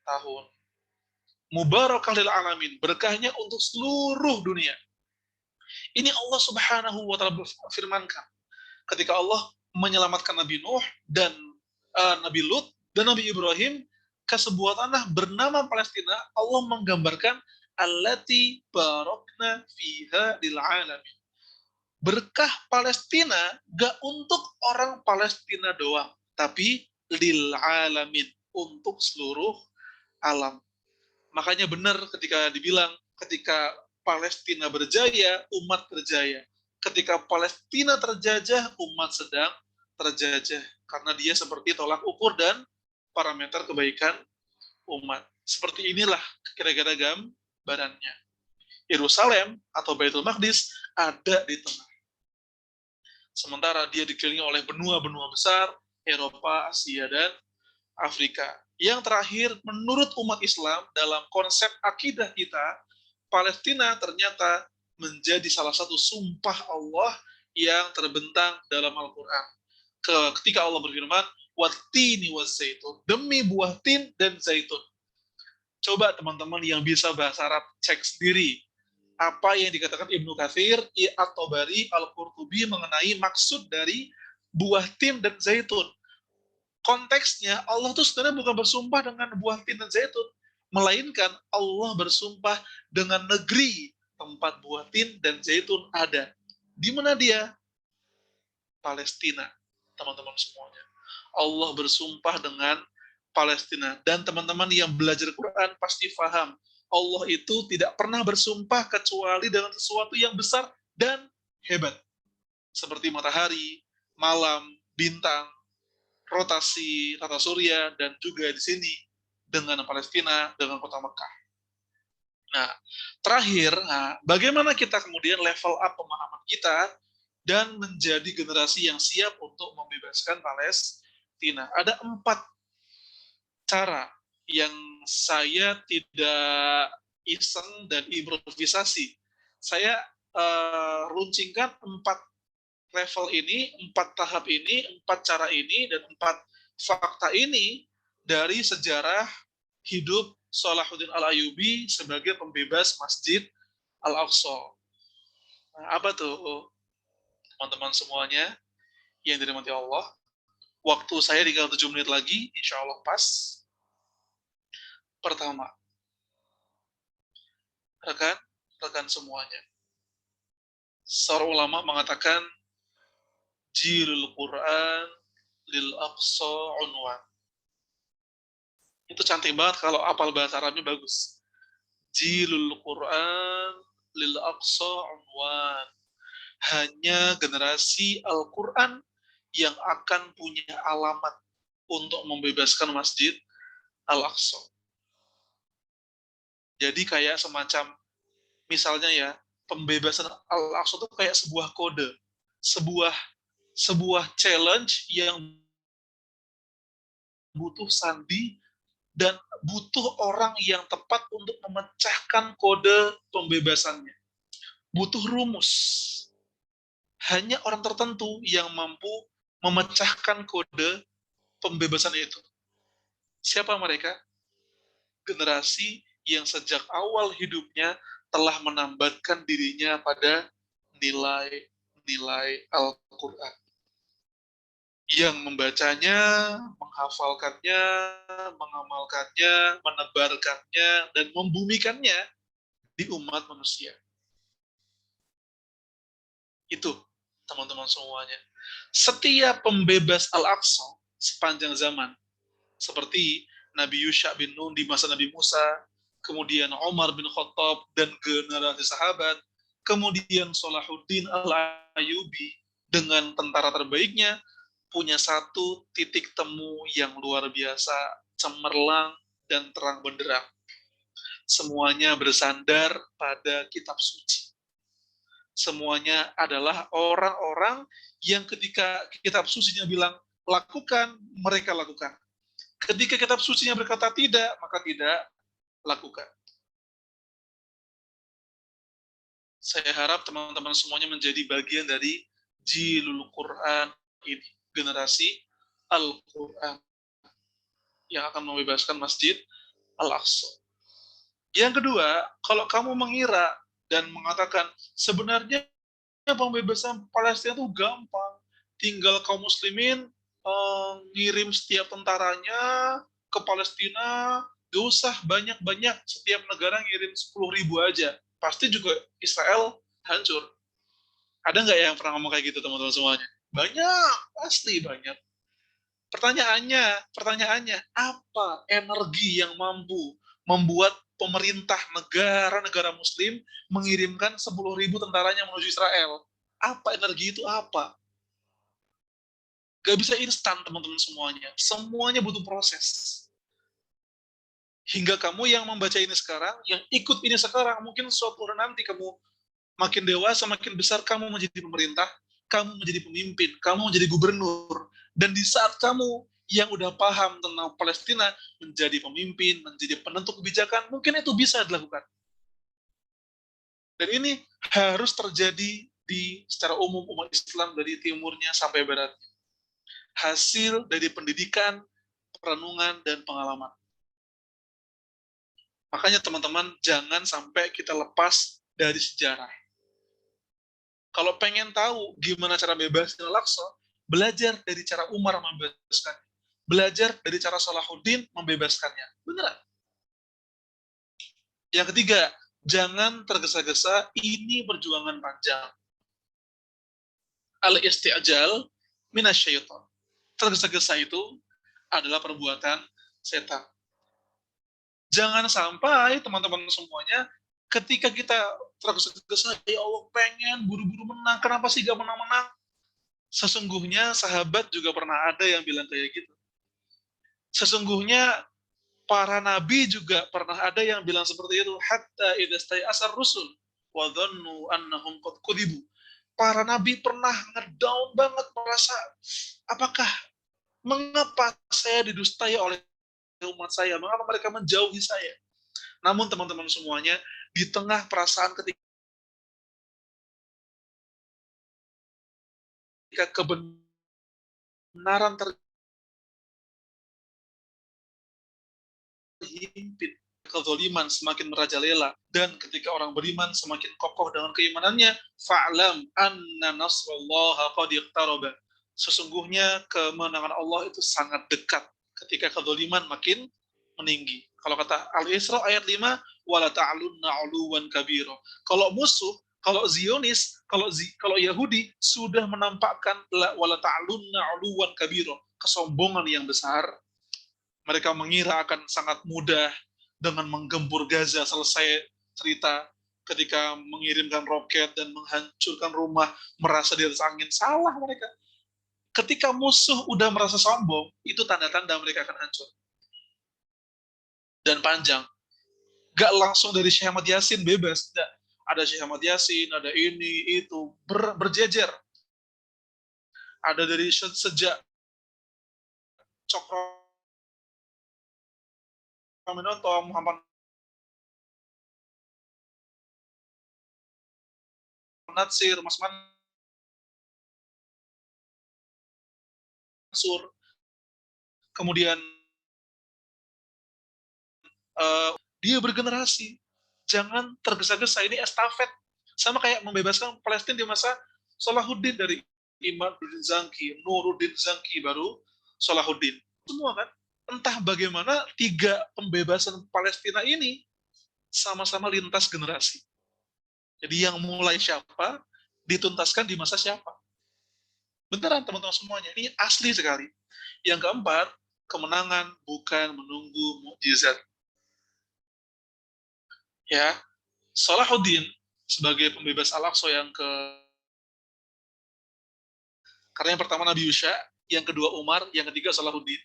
tahun. Mubarakah lil alamin, berkahnya untuk seluruh dunia. Ini Allah Subhanahu wa taala berfirmankan ketika Allah menyelamatkan Nabi Nuh dan Nabi Lut dan Nabi Ibrahim ke sebuah tanah bernama Palestina. Allah menggambarkan allati barakna fiha lil alamin. Berkah Palestina gak untuk orang Palestina doang, tapi lil alamin, untuk seluruh alam. Makanya benar ketika dibilang ketika Palestina berjaya, umat berjaya. Ketika Palestina terjajah, umat sedang terjajah. Karena dia seperti tolak ukur dan parameter kebaikan umat. Seperti inilah kira-kira gambarannya. Yerusalem atau Baitul Maqdis ada di tengah. Sementara dia dikelilingi oleh benua-benua besar, Eropa, Asia, dan Afrika. Yang terakhir, menurut umat Islam, dalam konsep akidah kita, Palestina ternyata menjadi salah satu sumpah Allah yang terbentang dalam Al-Quran. Ketika Allah berfirman, Wattini wazzaitun, demi buah tin dan zaitun. Coba teman-teman yang bisa bahasa Arab cek sendiri apa yang dikatakan Ibnu Katsir, At-Tabari, Al-Qurtubi mengenai maksud dari buah tin dan zaitun. Konteksnya Allah tuh sebenarnya bukan bersumpah dengan buah tin dan zaitun, melainkan Allah bersumpah dengan negeri tempat buah tin dan zaitun ada. Di mana dia? Palestina, teman-teman semuanya. Allah bersumpah dengan Palestina. Dan teman-teman yang belajar Quran pasti paham, Allah itu tidak pernah bersumpah kecuali dengan sesuatu yang besar dan hebat. Seperti matahari, malam, bintang, rotasi tata surya, dan juga di sini dengan Palestina, dengan kota Mekah. Nah, terakhir, bagaimana kita kemudian level up pemahaman kita dan menjadi generasi yang siap untuk membebaskan Palestina? Ada 4 cara yang saya tidak iseng dan improvisasi. Saya runcingkan 4 level ini, 4 tahap ini, 4 cara ini, dan 4 fakta ini dari sejarah hidup Salahuddin Al-Ayyubi sebagai pembebas Masjid Al-Aqsa. Nah, apa tuh teman-teman semuanya yang dirahmati Allah? Waktu saya tinggal 7 menit lagi, insya Allah pas. Pertama, rekan semuanya. Seorang ulama mengatakan, Jilul Quran lil Aqsa unwan. Itu cantik banget kalau apal bahasa Arabnya bagus. Jilul Quran lil Aqsa unwan. Hanya generasi Al-Quran yang akan punya alamat untuk membebaskan Masjid Al-Aqsa. Jadi kayak semacam, misalnya ya, pembebasan Al-Aqsa itu kayak sebuah kode, sebuah challenge yang butuh sandi dan butuh orang yang tepat untuk memecahkan kode pembebasannya. Butuh rumus. Hanya orang tertentu yang mampu memecahkan kode pembebasan itu. Siapa mereka? Generasi yang sejak awal hidupnya telah menambatkan dirinya pada nilai-nilai Al-Quran. Yang membacanya, menghafalkannya, mengamalkannya, menebarkannya, dan membumikannya di umat manusia. Itu, teman-teman semuanya. Setiap pembebas Al-Aqsa sepanjang zaman, seperti Nabi Yusha bin Nun di masa Nabi Musa, kemudian Umar bin Khattab dan generasi sahabat, kemudian Salahuddin Al-Ayyubi dengan tentara terbaiknya, punya satu titik temu yang luar biasa, cemerlang dan terang benderang. Semuanya bersandar pada kitab suci. Semuanya adalah orang-orang yang ketika kitab sucinya bilang lakukan, mereka lakukan. Ketika kitab sucinya berkata tidak, maka tidak lakukan. Saya harap teman-teman semuanya menjadi bagian dari Jilul Quran ini, generasi Al-Quran yang akan membebaskan Masjid Al-Aqsa. Yang kedua, kalau kamu mengira dan mengatakan sebenarnya pembebasan Palestina itu gampang, tinggal kaum muslimin ngirim setiap tentaranya ke Palestina, gak usah banyak-banyak, setiap negara ngirim 10.000 aja, pasti juga Israel hancur. Ada nggak yang pernah ngomong kayak gitu teman-teman semuanya? Banyak, pasti banyak. Pertanyaannya, apa energi yang mampu membuat pemerintah negara-negara muslim mengirimkan 10.000 tentaranya menuju Israel? Apa energi itu apa? Gak bisa instan teman-teman semuanya. Semuanya butuh proses. Hingga kamu yang membaca ini sekarang, yang ikut ini sekarang, mungkin suatu hari nanti kamu makin dewasa, makin besar, kamu menjadi pemerintah, kamu menjadi pemimpin, kamu menjadi gubernur. Dan di saat kamu yang udah paham tentang Palestina, menjadi pemimpin, menjadi penentu kebijakan, mungkin itu bisa dilakukan. Dan ini harus terjadi secara umum umat Islam dari timurnya sampai baratnya. Hasil dari pendidikan, perenungan, dan pengalaman. Makanya teman-teman, jangan sampai kita lepas dari sejarah. Kalau pengen tahu gimana cara bebasin Al-Aqsa, belajar dari cara Umar membebaskannya. Belajar dari cara Salahuddin membebaskannya. Beneran. Yang ketiga, jangan tergesa-gesa, ini perjuangan panjang. Al-isti'jal minasyaiton. Tergesa-gesa itu adalah perbuatan setan. Jangan sampai teman-teman semuanya ketika kita tergesa-gesa, ya Allah pengen buru-buru menang, kenapa sih gak menang-menang? Sesungguhnya sahabat juga pernah ada yang bilang kayak gitu. Sesungguhnya para nabi juga pernah ada yang bilang seperti itu, hatta idza stai'asar rusul wa dhannu annahum qad kudzibu. Para nabi pernah ngedown banget, merasa apakah mengapa saya didustai oleh umat saya, mengapa mereka menjauhi saya. Namun teman-teman semuanya, di tengah perasaan ketika kebenaran terhimpit, kezaliman semakin merajalela, dan ketika orang beriman semakin kokoh dengan keimanannya, fa'lam anna nasrallaha qad iqtaraba. Sesungguhnya kemenangan Allah itu sangat dekat ketika kezaliman makin meninggi. Kalau kata Al-Isra ayat 5, wala ta'alunna 'uluwan kabira. Kalau musuh, kalau Zionis, kalau Yahudi sudah menampakkan wala ta'alunna 'uluwan kabira, kesombongan yang besar, mereka mengira akan sangat mudah dengan menggempur Gaza. Selesai cerita ketika mengirimkan roket dan menghancurkan rumah, merasa di atas angin. Salah mereka. Ketika musuh udah merasa sombong, itu tanda-tanda mereka akan hancur. Dan panjang. Gak langsung dari Syekh Ahmad Yasin bebas. Tidak. ada Syekh Ahmad Yasin, ada ini, itu, berjejer. Ada dari sejak Cokro Aminoto, Muhammad Natsir, Mas Mansur, kemudian dia bergenerasi. Jangan tergesa-gesa, ini estafet. Sama kayak membebaskan Palestina di masa Salahuddin, dari Imaduddin Zanki, Nuruddin Zanki, baru Salahuddin. Semua kan? Entah bagaimana 3 pembebasan Palestina ini sama-sama lintas generasi. Jadi yang mulai siapa, dituntaskan di masa siapa. Beneran teman-teman semuanya, ini asli sekali. Yang keempat, kemenangan bukan menunggu mukjizat. Ya, Salahuddin sebagai pembebas Al-Aqsa karena yang pertama Nabi Yusha, yang kedua Umar, yang ketiga Salahuddin.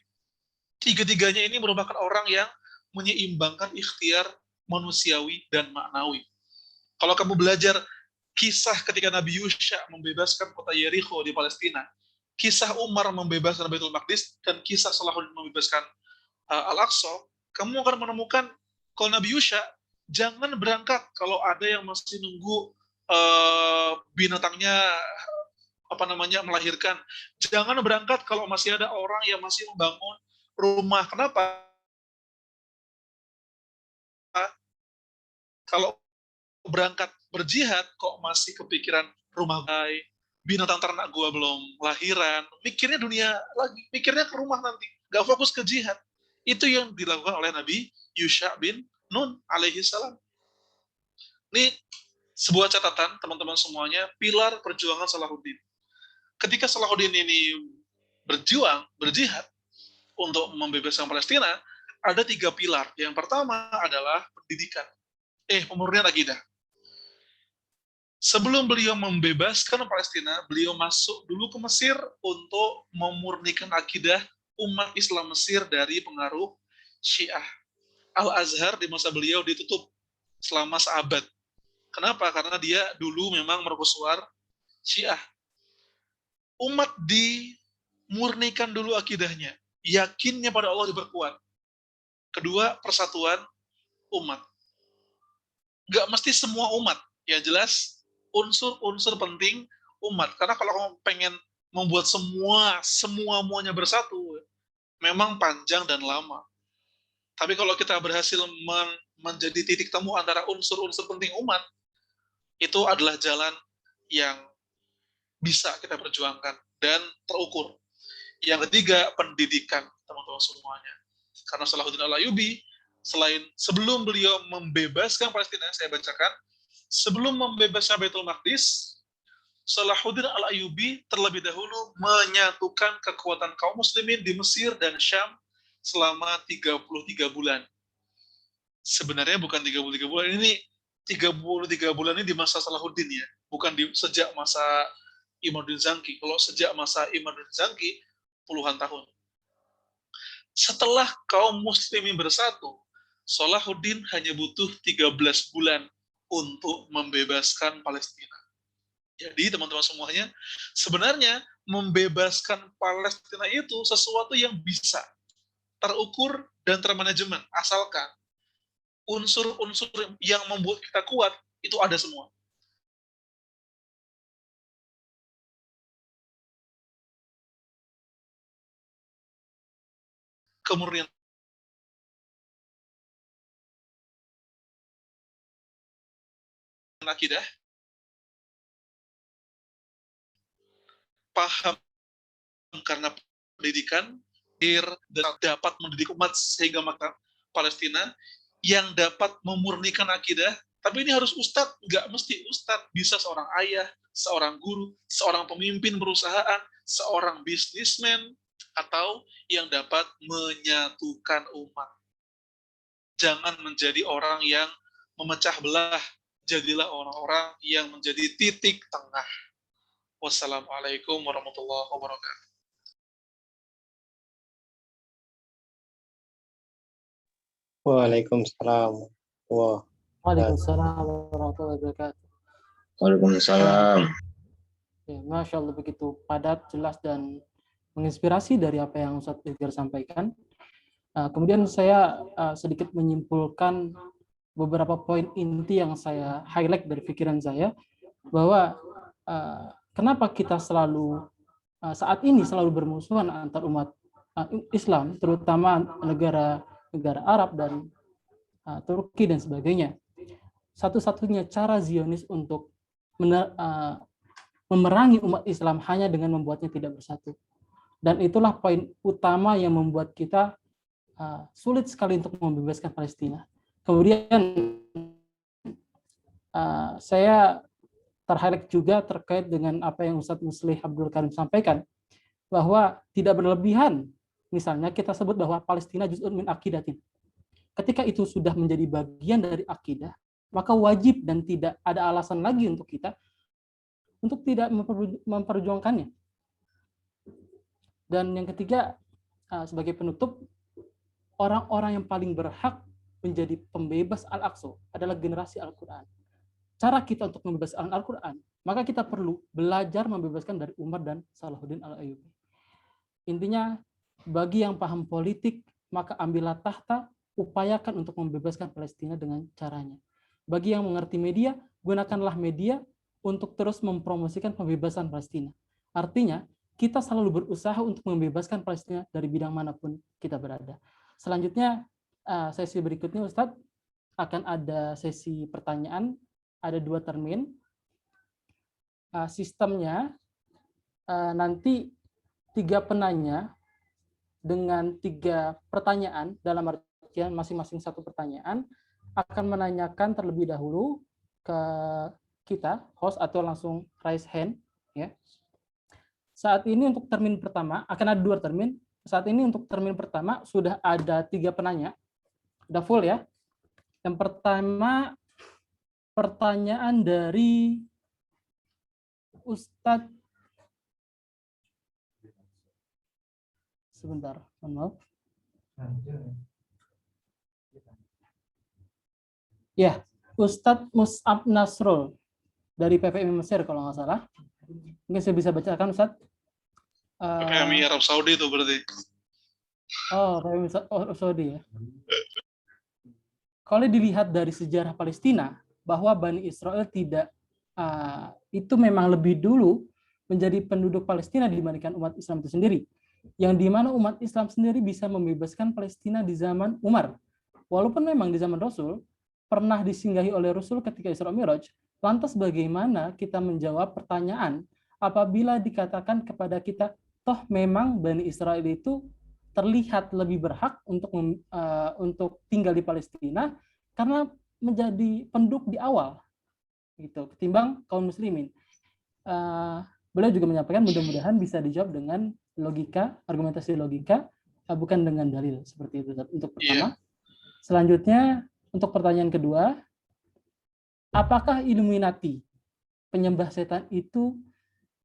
Tiga-tiganya ini merupakan orang yang menyeimbangkan ikhtiar manusiawi dan maknawi. Kalau kamu belajar kisah ketika Nabi Yusha membebaskan kota Yeriko di Palestina, kisah Umar membebaskan Baitul Maqdis, dan kisah Salahuddin membebaskan Al-Aqsa, kamu akan menemukan kalau Nabi Yusha, jangan berangkat kalau ada yang masih nunggu binatangnya melahirkan. Jangan berangkat kalau masih ada orang yang masih membangun rumah. Kenapa? Kalau berangkat berjihad kok masih kepikiran rumah baik, binatang ternak gua belum lahiran, mikirnya dunia lagi, mikirnya ke rumah nanti, nggak fokus ke jihad. Itu yang dilakukan oleh Nabi Yusha bin Nun alaihi salam. Ini sebuah catatan teman-teman semuanya, pilar perjuangan Salahuddin. Ketika Salahuddin ini berjihad untuk membebaskan Palestina, ada 3 pilar. Yang pertama adalah pendidikan, pemurnian akidah. Sebelum beliau membebaskan Palestina, beliau masuk dulu ke Mesir untuk memurnikan akidah umat Islam Mesir dari pengaruh Syiah. Al-Azhar di masa beliau ditutup selama seabad. Kenapa? Karena dia dulu memang mercusuar Syiah. Umat dimurnikan dulu akidahnya, yakinnya pada Allah diperkuat. Kedua, persatuan umat. Gak mesti semua umat, yang jelas unsur-unsur penting umat. Karena kalau kamu pengen membuat semuanya bersatu, memang panjang dan lama. Tapi kalau kita berhasil menjadi titik temu antara unsur-unsur penting umat, itu adalah jalan yang bisa kita perjuangkan dan terukur. Yang ketiga, pendidikan teman-teman semuanya. Karena Salahuddin Al-Ayyubi, sebelum beliau membebaskan Palestina, saya bacakan, sebelum membebaskan Baitul Maqdis, Salahuddin Al-Ayyubi terlebih dahulu menyatukan kekuatan kaum muslimin di Mesir dan Syam selama 33 bulan. Sebenarnya bukan 33 bulan, ini 33 bulan ini di masa Salahuddin ya, bukan sejak masa Imaduddin Zanki. Kalau sejak masa Imaduddin Zanki, puluhan tahun. Setelah kaum muslimin bersatu, Salahuddin hanya butuh 13 bulan untuk membebaskan Palestina. Jadi teman-teman semuanya, sebenarnya membebaskan Palestina itu sesuatu yang bisa terukur dan termanajemen, asalkan unsur-unsur yang membuat kita kuat itu ada semua. Kemurnian akidah, paham karena pendidikan, dan dapat mendidik umat sehingga maka Palestina yang dapat memurnikan akidah. Tapi ini harus ustadz, nggak mesti ustadz, bisa seorang ayah, seorang guru, seorang pemimpin perusahaan, seorang bisnismen, atau yang dapat menyatukan umat. Jangan menjadi orang yang memecah belah, jadilah orang-orang yang menjadi titik tengah. Wassalamualaikum warahmatullahi wabarakatuh. Waalaikumsalam. Wah. Waalaikumsalam warahmatullahi wabarakatuh. Waalaikumsalam. Ya, Masya Allah, begitu padat, jelas, dan menginspirasi dari apa yang Ustadz Edgar sampaikan. Kemudian saya sedikit menyimpulkan beberapa poin inti yang saya highlight dari pikiran saya, bahwa kenapa kita selalu saat ini selalu bermusuhan antar umat Islam, terutama negara Arab dan Turki dan sebagainya. Satu-satunya cara Zionis untuk memerangi umat Islam hanya dengan membuatnya tidak bersatu. Dan itulah poin utama yang membuat kita sulit sekali untuk membebaskan Palestina. Kemudian saya terhighlight juga terkait dengan apa yang Ustadz Muslih Abdul Karim sampaikan, bahwa tidak berlebihan, misalnya kita sebut bahwa Palestina juz'un min aqidatin. Ketika itu sudah menjadi bagian dari akidah, maka wajib dan tidak ada alasan lagi untuk kita untuk tidak memperjuangkannya. Dan yang ketiga, sebagai penutup, orang-orang yang paling berhak menjadi pembebas Al-Aqsa adalah generasi Al-Quran. Cara kita untuk membebaskan Al-Quran, maka kita perlu belajar membebaskan dari Umar dan Salahuddin Al-Ayyubi. Intinya, bagi yang paham politik, maka ambillah tahta, upayakan untuk membebaskan Palestina dengan caranya. Bagi yang mengerti media, gunakanlah media untuk terus mempromosikan pembebasan Palestina. Artinya, kita selalu berusaha untuk membebaskan Palestina dari bidang manapun kita berada. Selanjutnya, sesi berikutnya Ustadz, akan ada sesi pertanyaan, ada 2 termin. Sistemnya, nanti 3 penanya dengan 3 pertanyaan, dalam artian masing-masing 1 pertanyaan, akan menanyakan terlebih dahulu ke kita, host, atau langsung raise hand. Ya. Saat ini untuk termin pertama, akan ada 2 termin. Saat ini untuk termin pertama sudah ada 3 penanya. Udah full ya. Yang pertama, pertanyaan dari Ustadz. Sebentar, mohon maaf. Ya, Ustadz Mus'ab Nasrul dari PPMI Mesir kalau nggak salah. Mungkin saya bisa bacakan, Ustadz. PPMI Arab Saudi itu berarti. Oh, PPMI Arab Saudi ya. Kalau dilihat dari sejarah Palestina, bahwa Bani Israel tidak, itu memang lebih dulu menjadi penduduk Palestina dibandingkan umat Islam itu sendiri. Yang dimana umat Islam sendiri bisa membebaskan Palestina di zaman Umar. Walaupun memang di zaman Rasul, pernah disinggahi oleh Rasul ketika Isra Mi'raj, lantas bagaimana kita menjawab pertanyaan apabila dikatakan kepada kita, toh memang Bani Israel itu terlihat lebih berhak untuk tinggal di Palestina karena menjadi penduduk di awal, gitu, ketimbang kaum muslimin. Beliau juga menyampaikan mudah-mudahan bisa dijawab dengan logika, argumentasi logika, bukan dengan dalil, seperti itu untuk pertama. Selanjutnya, untuk pertanyaan kedua, apakah Illuminati, penyembah setan itu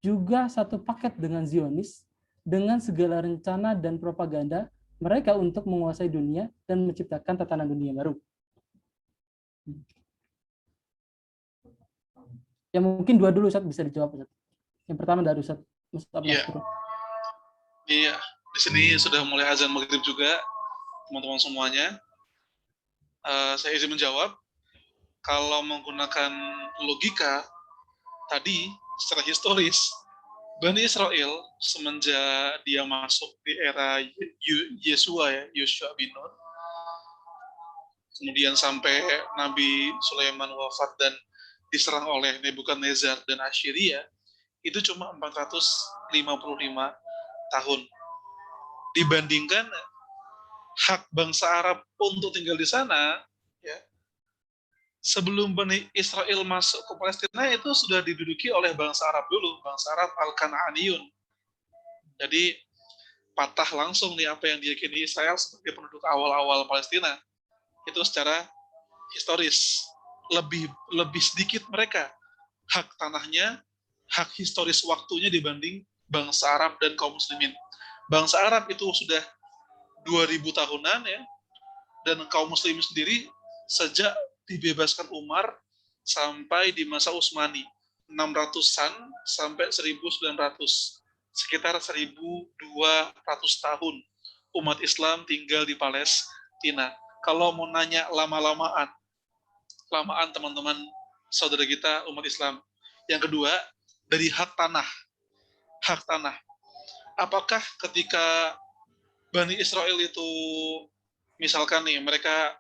juga satu paket dengan Zionis, dengan segala rencana dan propaganda mereka untuk menguasai dunia dan menciptakan tatanan dunia baru? Ya mungkin 2 dulu, Ustaz, bisa dijawab, Ustaz. Yang pertama dari Ustaz Mus'ab Nasrul. Iya, di sini sudah mulai azan maghrib juga, teman-teman semuanya. Saya izin menjawab. Kalau menggunakan logika tadi secara historis, Bani Israel semenjak dia masuk di era Yosua bin Nun, kemudian sampai Nabi Sulaiman wafat dan diserang oleh Nebukadnezar dan Assyria, itu cuma 455 tahun. Dibandingkan hak bangsa Arab untuk tinggal di sana, ya, sebelum Bani Israel masuk ke Palestina itu sudah diduduki oleh bangsa Arab dulu, bangsa Arab Al-Kan'aniyun. Jadi patah langsung nih apa yang diyakini Israel sebagai penduduk awal-awal Palestina. Itu secara historis lebih sedikit mereka hak tanahnya, hak historis waktunya dibanding bangsa Arab dan kaum muslimin. Bangsa Arab itu sudah 2000 tahunan ya, dan kaum muslimin sendiri sejak dibebaskan Umar sampai di masa Utsmani, 600-an sampai 1900, sekitar 1200 tahun umat Islam tinggal di Palestina. Kalau mau nanya lamaan teman-teman saudara kita umat Islam. Yang kedua, dari hak tanah. Apakah ketika Bani Israel itu, misalkan nih, mereka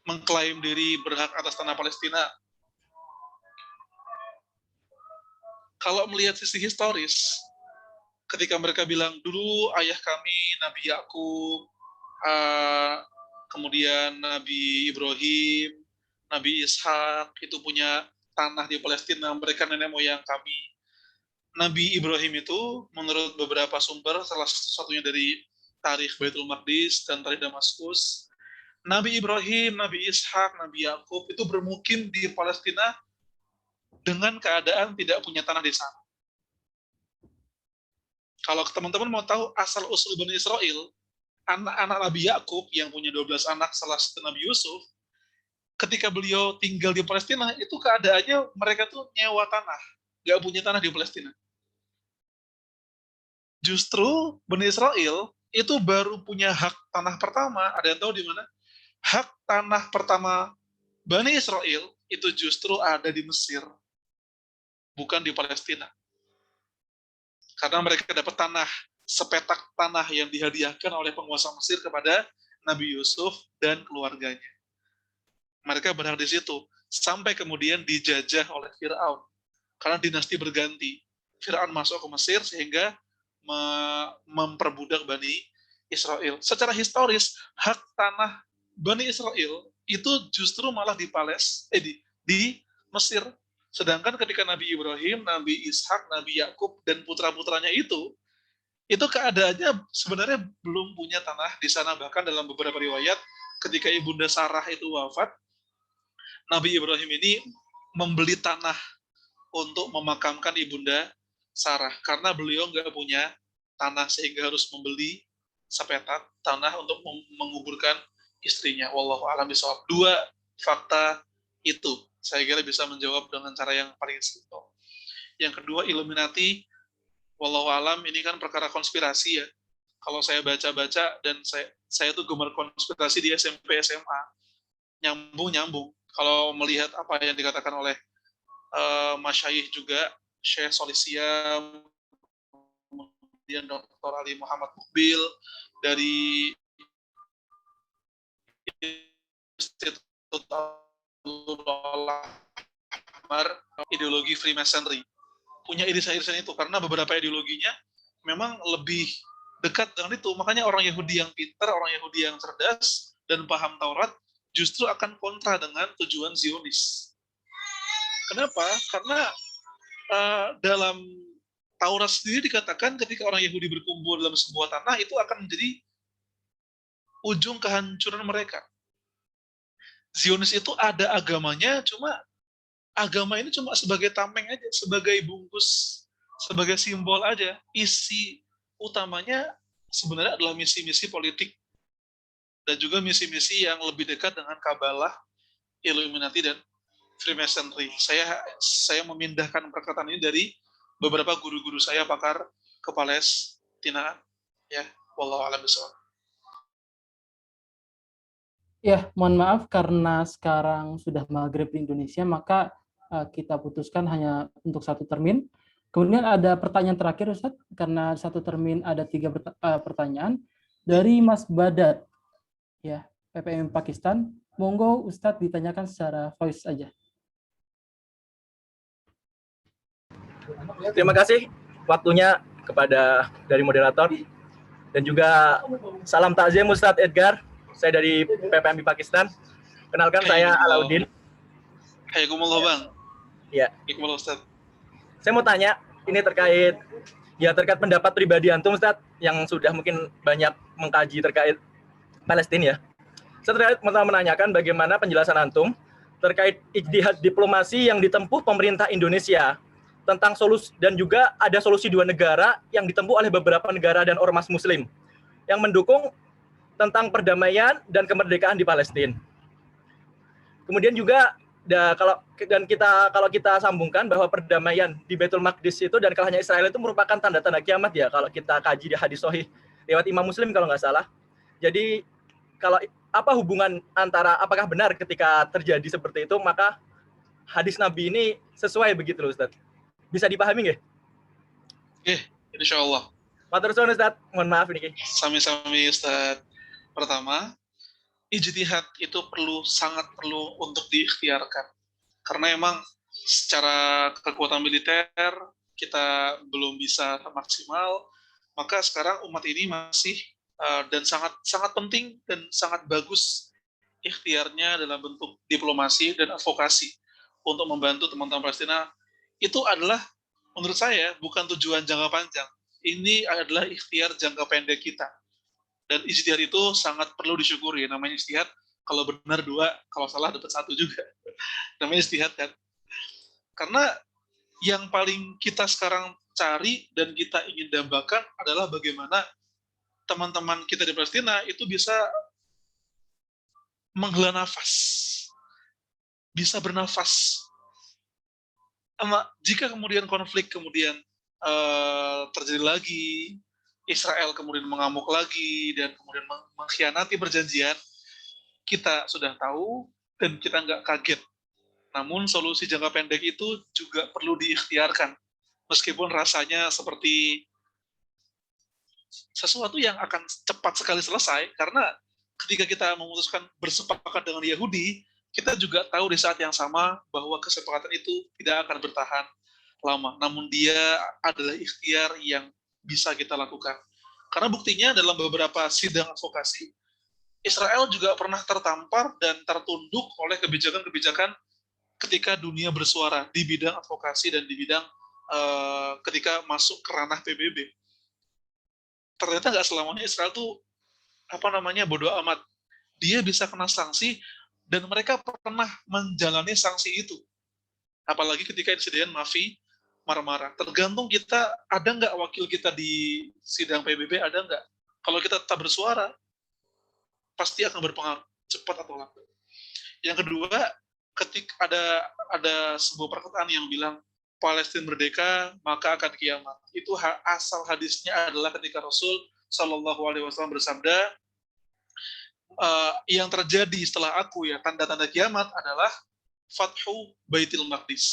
mengklaim diri berhak atas tanah Palestina, kalau melihat sisi historis, ketika mereka bilang, dulu ayah kami, Nabi Yakub, kemudian Nabi Ibrahim, Nabi Ishak, itu punya tanah di Palestina, mereka nenek moyang kami. Nabi Ibrahim itu, menurut beberapa sumber, salah satunya dari Tarikh Baitul Maqdis dan Tarikh Damaskus, Nabi Ibrahim, Nabi Ishak, Nabi Yakub itu bermukim di Palestina dengan keadaan tidak punya tanah di sana. Kalau teman-teman mau tahu asal-usul Bani Israel, anak-anak Nabi Yakub yang punya 12 anak, salah satu Nabi Yusuf, ketika beliau tinggal di Palestina, itu keadaannya mereka tuh nyewa tanah, nggak punya tanah di Palestina. Justru Bani Israel itu baru punya hak tanah pertama. Ada yang tahu di mana? Hak tanah pertama Bani Israel itu justru ada di Mesir, bukan di Palestina. Karena mereka dapat tanah, sepetak tanah yang dihadiahkan oleh penguasa Mesir kepada Nabi Yusuf dan keluarganya. Mereka berhak di situ, sampai kemudian dijajah oleh Fir'aun. Karena dinasti berganti. Fir'aun masuk ke Mesir sehingga memperbudak Bani Israel. Secara historis, hak tanah Bani Israel itu justru malah di Mesir. Sedangkan ketika Nabi Ibrahim, Nabi Ishak, Nabi Yakub, dan putra-putranya itu keadaannya sebenarnya belum punya tanah di sana. Bahkan dalam beberapa riwayat, ketika Ibunda Sarah itu wafat, Nabi Ibrahim ini membeli tanah untuk memakamkan Ibunda Sarah. Karena beliau nggak punya tanah, sehingga harus membeli sepetak tanah untuk menguburkan istrinya. Wallahu a'lam bishawab. 2 fakta itu saya kira bisa menjawab dengan cara yang paling simpel. Yang kedua, Illuminati, wallahu alam, ini kan perkara konspirasi ya. Kalau saya baca-baca, dan saya tuh gemar konspirasi di SMP SMA, nyambung. Kalau melihat apa yang dikatakan oleh masyayikh juga, Syekh Solisiam, kemudian Dr. Ali Muhammad Mukbil dari Institut ideologi Freemasonry, punya irisan-irisan itu, karena beberapa ideologinya memang lebih dekat dengan itu. Makanya orang Yahudi yang pintar, orang Yahudi yang cerdas dan paham Taurat justru akan kontra dengan tujuan Zionis. Kenapa? Karena dalam Taurat sendiri dikatakan ketika orang Yahudi berkumpul dalam sebuah tanah, itu akan menjadi ujung kehancuran mereka. Zionis itu ada agamanya, cuma agama ini cuma sebagai tameng aja, sebagai bungkus, sebagai simbol aja. Isi utamanya sebenarnya adalah misi-misi politik dan juga misi-misi yang lebih dekat dengan Kabalah, Illuminati, dan Freemasonry. Saya memindahkan perkataan ini dari beberapa guru-guru saya pakar ke Palestina. Ya, wallahu a'lam bishawab. Ya, mohon maaf karena sekarang sudah maghrib di Indonesia, maka kita putuskan hanya untuk 1 termin. Kemudian ada pertanyaan terakhir, Ustaz, karena 1 termin ada 3 pertanyaan dari Mas Badat, ya, PPM Pakistan. Monggo Ustaz ditanyakan secara voice aja. Terima kasih waktunya kepada dari moderator, dan juga salam takzim Ustadz Edgar. Saya dari PPMI Pakistan. Kenalkan, saya Alauddin. Hayakumullah, Bang. Ya. Hayakumullah, Ustaz. Saya mau tanya, ini terkait pendapat pribadi antum, Ustaz, yang sudah mungkin banyak mengkaji terkait Palestina ya. Saya mau menanyakan bagaimana penjelasan antum terkait ijtihad diplomasi yang ditempuh pemerintah Indonesia tentang solusi, dan juga ada solusi 2 negara yang ditempuh oleh beberapa negara dan ormas muslim yang mendukung tentang perdamaian dan kemerdekaan di Palestina. Kemudian juga kalau kita sambungkan bahwa perdamaian di Baitul Maqdis itu dan kalahnya Israel itu merupakan tanda-tanda kiamat ya, kalau kita kaji di hadis sahih lewat Imam Muslim kalau nggak salah. Jadi kalau apa hubungan antara, apakah benar ketika terjadi seperti itu maka hadis Nabi ini sesuai begitu loh Ustaz? Bisa dipahami nggak? Oke, insya Allah. Matur suwun Ustaz, mohon maaf ini. Sami-sami Ustaz. Pertama, ijtihad itu sangat perlu untuk diikhtiarkan. Karena emang secara kekuatan militer kita belum bisa maksimal, maka sekarang umat ini masih dan sangat penting dan sangat bagus ikhtiarnya dalam bentuk diplomasi dan advokasi untuk membantu teman-teman Palestina. Itu adalah menurut saya bukan tujuan jangka panjang. Ini adalah ikhtiar jangka pendek kita. Dan ijtihad itu sangat perlu disyukuri. Namanya ijtihad, kalau benar 2, kalau salah dapat 1 juga. Namanya ijtihad kan. Karena yang paling kita sekarang cari dan kita ingin dambakan adalah bagaimana teman-teman kita di Palestina itu bisa menghela nafas. Bisa bernafas. Jika kemudian konflik kemudian terjadi lagi, Israel kemudian mengamuk lagi dan kemudian mengkhianati perjanjian, kita sudah tahu dan kita nggak kaget. Namun solusi jangka pendek itu juga perlu diikhtiarkan, meskipun rasanya seperti sesuatu yang akan cepat sekali selesai, karena ketika kita memutuskan bersepakat dengan Yahudi, kita juga tahu di saat yang sama bahwa kesepakatan itu tidak akan bertahan lama. Namun dia adalah ikhtiar yang bisa kita lakukan. Karena buktinya dalam beberapa sidang advokasi, Israel juga pernah tertampar dan tertunduk oleh kebijakan-kebijakan ketika dunia bersuara di bidang advokasi dan di bidang ketika masuk ke ranah PBB. Ternyata nggak selamanya Israel tuh bodoh amat. Dia bisa kena sanksi dan mereka pernah menjalani sanksi itu. Apalagi ketika insiden Mafi marah-marah. Tergantung kita, ada nggak wakil kita di sidang PBB, ada nggak. Kalau kita tetap bersuara, pasti akan berpengaruh, cepat atau lambat. Yang kedua, ketika ada sebuah perkataan yang bilang, Palestina merdeka, maka akan kiamat. Itu asal hadisnya adalah ketika Rasul Shallallahu Alaihi Wasallam bersabda, yang terjadi setelah aku ya, tanda-tanda kiamat adalah Fathu Baitul Maqdis.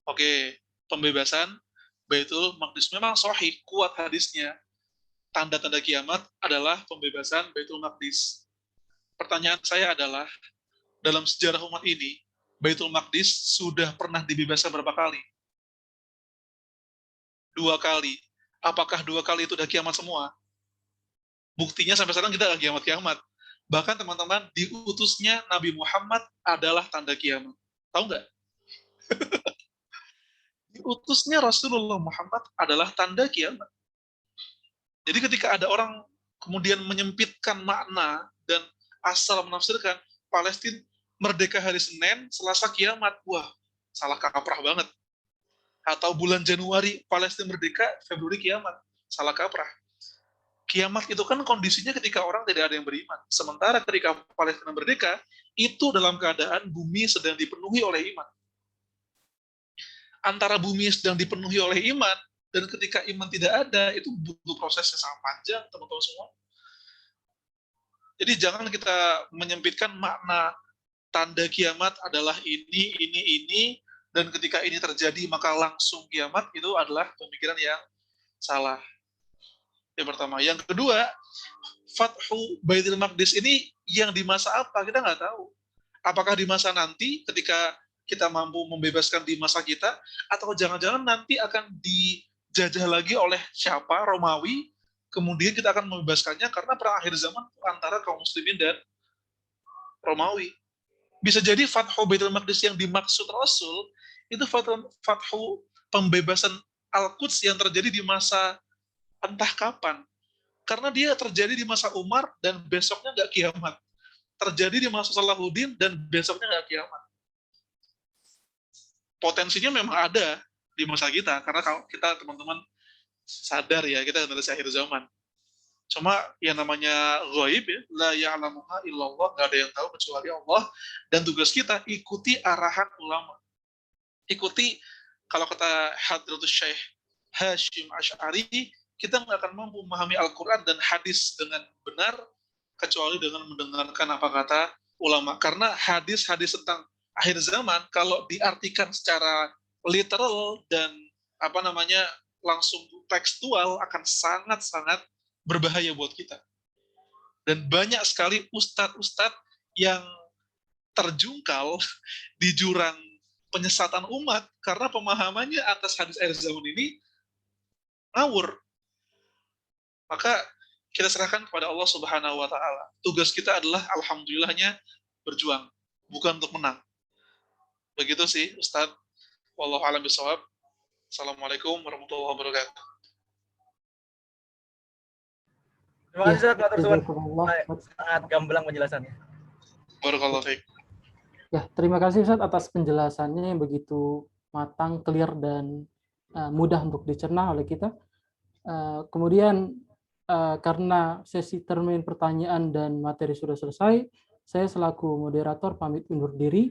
Oke, pembebasan Baitul Maqdis. Memang sahih, kuat hadisnya. Tanda-tanda kiamat adalah pembebasan Baitul Maqdis. Pertanyaan saya adalah, dalam sejarah umat ini, Baitul Maqdis sudah pernah dibebaskan berapa kali? 2 kali. Apakah 2 kali itu udah kiamat semua? Buktinya sampai sekarang kita nggak kiamat-kiamat. Bahkan teman-teman, diutusnya Nabi Muhammad adalah tanda kiamat. Tahu nggak? Diutusnya Rasulullah Muhammad adalah tanda kiamat. Jadi ketika ada orang kemudian menyempitkan makna dan asal menafsirkan Palestina merdeka hari Senin, Selasa kiamat, wah, salah kaprah banget. Atau bulan Januari Palestina merdeka, Februari kiamat, salah kaprah. Kiamat itu kan kondisinya ketika orang tidak ada yang beriman. Sementara ketika Palestina merdeka, itu dalam keadaan bumi sedang dipenuhi oleh iman. Antara bumi sedang dipenuhi oleh iman, dan ketika iman tidak ada, itu butuh proses yang sangat panjang, teman-teman semua. Jadi jangan kita menyempitkan makna tanda kiamat adalah ini, dan ketika ini terjadi maka langsung kiamat, itu adalah pemikiran yang salah. Yang pertama. Yang kedua, Fathu Baitul Maqdis ini yang di masa apa? Kita nggak tahu. Apakah di masa nanti ketika kita mampu membebaskan di masa kita, atau jangan-jangan nanti akan dijajah lagi oleh siapa? Romawi, kemudian kita akan membebaskannya karena perang akhir zaman antara kaum muslimin dan Romawi. Bisa jadi Fathu Baitul Maqdis yang dimaksud Rasul, itu Fathu pembebasan Al-Quds yang terjadi di masa entah kapan. Karena dia terjadi di masa Umar dan besoknya nggak kiamat. Terjadi di masa Salahuddin dan besoknya nggak kiamat. Potensinya memang ada di masa kita, karena kalau kita teman-teman sadar ya, kita generasi akhir zaman. Cuma yang namanya ghaib ya, la ya'lamuha illallah, nggak ada yang tahu kecuali Allah. Dan tugas kita ikuti arahan ulama. Ikuti, kalau kata Hadratus Syekh Hashim Asy'ari, kita nggak akan mampu memahami Al-Quran dan hadis dengan benar kecuali dengan mendengarkan apa kata ulama. Karena hadis-hadis tentang akhir zaman kalau diartikan secara literal dan langsung tekstual akan sangat-sangat berbahaya buat kita. Dan banyak sekali ustadz-ustadz yang terjungkal di jurang penyesatan umat karena pemahamannya atas hadis akhir zaman ini ngawur. Maka kita serahkan kepada Allah Subhanahu wa taala. Tugas kita adalah alhamdulillahnya berjuang, bukan untuk menang. Begitu sih Ustadz. Wallahu a'lam bishawab. Assalamualaikum warahmatullahi wabarakatuh. Terima kasih Ustaz, Pak Tersuan. Jazakumullah. Sangat gamblang penjelasannya. Barakallahu fiik. Ya, terima kasih Ustadz atas penjelasannya yang begitu matang, clear, dan mudah untuk dicerna oleh kita. Kemudian karena sesi termin pertanyaan dan materi sudah selesai, saya selaku moderator pamit undur diri.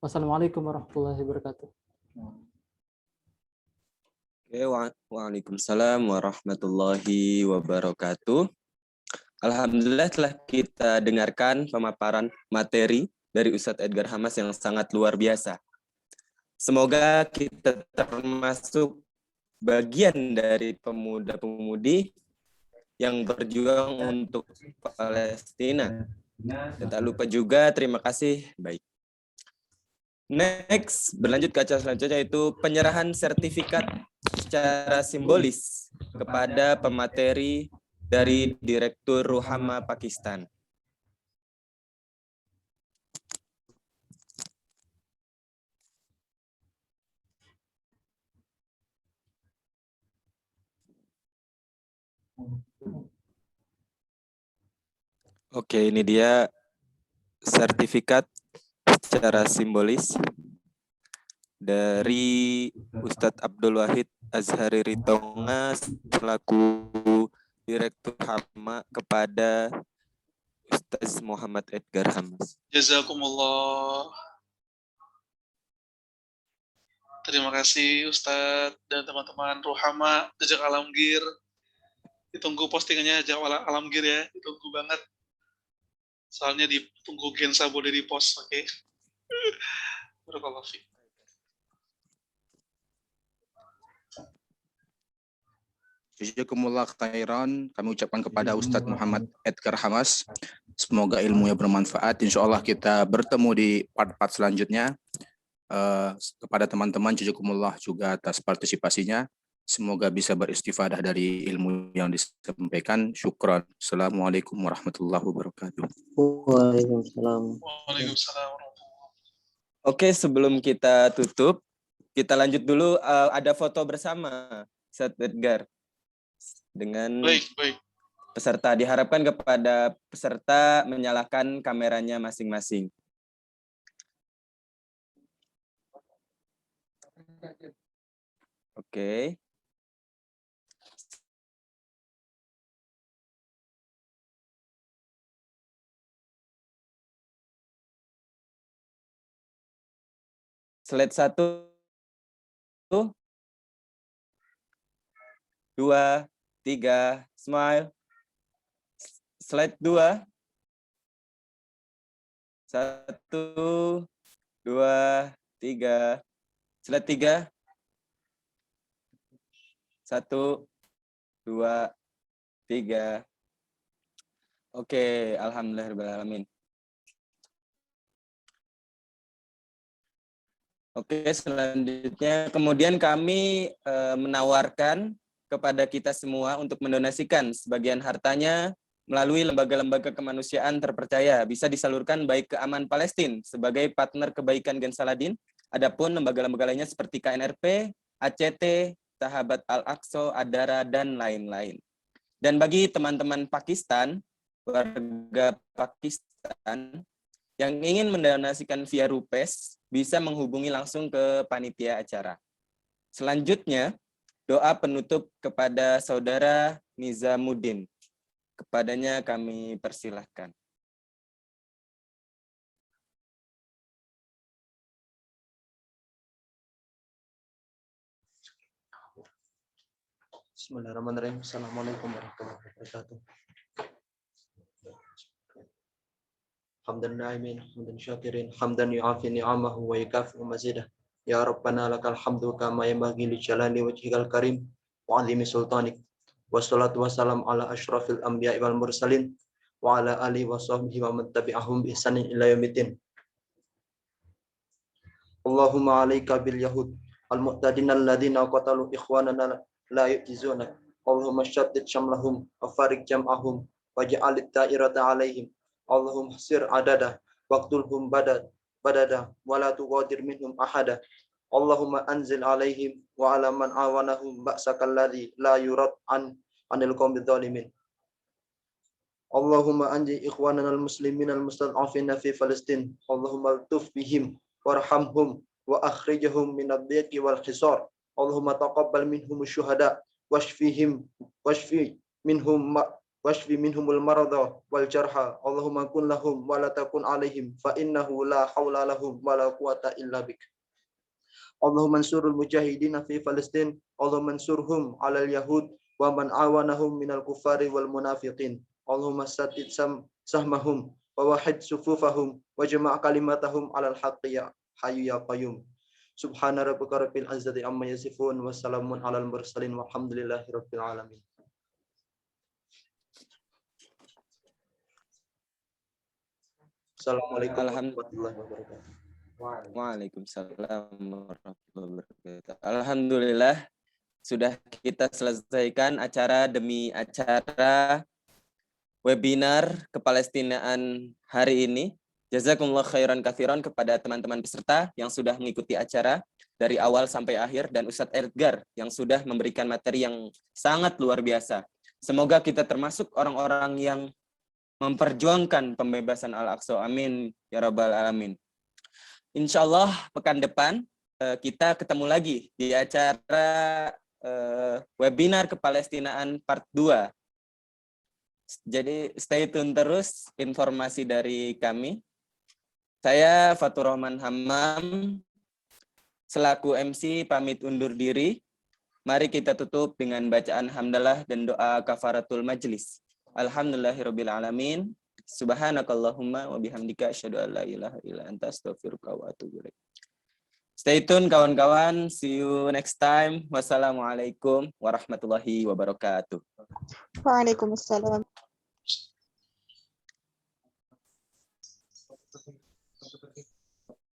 Wassalamualaikum warahmatullahi wabarakatuh. Waalaikumsalam warahmatullahi wabarakatuh. Alhamdulillah telah kita dengarkan pemaparan materi dari Ustadz Edgar Hamas yang sangat luar biasa. Semoga kita termasuk bagian dari pemuda-pemudi yang berjuang untuk Palestina. Dan tak lupa juga terima kasih. Baik. Next, berlanjut ke acara selanjutnya yaitu penyerahan sertifikat secara simbolis kepada pemateri dari Direktur Ruhama Pakistan. Oke, ini dia sertifikat secara simbolis dari Ustadz Abdul Wahid Azhari Ritonga selaku Direktur Hama kepada Ustaz Muhammad Edgar Hamas. Jazakumullah. Terima kasih Ustadz dan teman-teman Ruhama Jejak Alamgir. Ditunggu postingannya Jejak Alamgir ya, ditunggu banget. Soalnya ditunggu Gensa boleh di post, oke? Okay? Barakallahu fiik. Jazakumullah khairan. Kami ucapkan kepada Ustadz Muhammad Edgar Hamas. Semoga ilmunya bermanfaat. Insya Allah kita bertemu di part-part selanjutnya. Kepada teman-teman, jazakumullah juga atas partisipasinya. Semoga bisa beristifadah dari ilmu yang disampaikan. Syukran. Assalamualaikum warahmatullahi wabarakatuh. Waalaikumsalam. Waalaikumsalam. Oke, sebelum kita tutup, kita lanjut dulu. Ada foto bersama Ustadz Edgar dengan Baik. peserta. Diharapkan kepada peserta menyalakan kameranya masing-masing. Oke. Slide 1, 2, 3, smile. Slide 2, 1, 2, 3. Slide 3, 1, 2, 3. Oke, alhamdulillahirrahmanirrahim. Oke, selanjutnya kemudian kami menawarkan kepada kita semua untuk mendonasikan sebagian hartanya melalui lembaga-lembaga kemanusiaan terpercaya. Bisa disalurkan baik ke Aman Palestina sebagai partner kebaikan Gen Saladin, adapun lembaga-lembaga lainnya seperti KNRP, ACT, Sahabat Al-Aqsa, Adara, dan lain-lain. Dan bagi teman-teman Pakistan, warga Pakistan yang ingin mendonasikan via Rupes, bisa menghubungi langsung ke panitia acara. Selanjutnya, doa penutup kepada Saudara Nizamuddin. Kepadanya kami persilahkan. Bismillahirrahmanirrahim. Assalamualaikum warahmatullahi wabarakatuh. Hamdan na'imin, hamdan syakirin, hamdan yu'afi ni'amahu wa yukafi mazidah. Ya Rabbana lakal hamdu kama yanbaghi li jalali wajhikal karim wa 'azimi sultanik. Wassalatu wassalam ala asyrafil anbiya'i wal mursalin wa ala alihi wa sahbihi wa man tabi'ahum bi ihsanin ila yaumiddin. Allahumma 'alaika bil yahud al-mu'tadina alladhina qatalu ikhwanana la yu'jizuna. Allahumma syaddid syamlahum wa farik jam'ahum waj'al ad-da'irata 'alaihim. Allahumma sir adada waqtulhum badada wa la tughadir minhum ahada. Allahumma anzil 'alaihim wa 'ala man awanahum ba'sakal ladzi la yurad anil qaumidz zalimin. Allahumma anji ikhwanana al-muslimin al-mustad'afina fi Palestin. Allahumma altuf bihim warhamhum wa akhrijhum min ad-dhiqi wal hisar. Allahumma taqabbal minhum syuhada washfi minhumul marada wal jarha. Allahumma kun lahum wa la takun alaihim fa innahu la haula lahum wa la quwata illa bik. Allahumma ansurul mujahidina fi Palestin. Allahumma ansurhum 'alal yahud wa man awanahum minal kuffari wal munafiqin. Allahumma saddid sahmahum wa wahid sufufahum wa jama' kalimatahum 'alal haqqi ya hayyu ya qayyum. Subhana rabbika rabbil izzati amma yasifun wa salamun 'alal mursalin walhamdulillahi rabbil alamin. Assalamualaikum warahmatullahi wabarakatuh. Waalaikumsalam warahmatullahi wabarakatuh. Alhamdulillah sudah kita selesaikan acara demi acara webinar Kepalestinaan hari ini. Jazakumullah khairan katsiran kepada teman-teman peserta yang sudah mengikuti acara dari awal sampai akhir dan Ustadz Edgar yang sudah memberikan materi yang sangat luar biasa. Semoga kita termasuk orang-orang yang memperjuangkan pembebasan Al-Aqsa. Amin ya rabbal alamin. Insya Allah pekan depan kita ketemu lagi di acara webinar Kepalestinaan part 2. Jadi stay tune terus informasi dari kami. Saya Fatur Rahman Hammam selaku MC pamit undur diri. Mari kita tutup dengan bacaan hamdalah dan doa kafaratul majlis. Alhamdulillahirabbil alamin. Subhanakallahumma wa bihamdika asyhadu an la ilaha illa anta astaghfiruka wa atubu ilaik. Stay tune kawan-kawan. See you next time. Wassalamualaikum warahmatullahi wabarakatuh. Waalaikumsalam.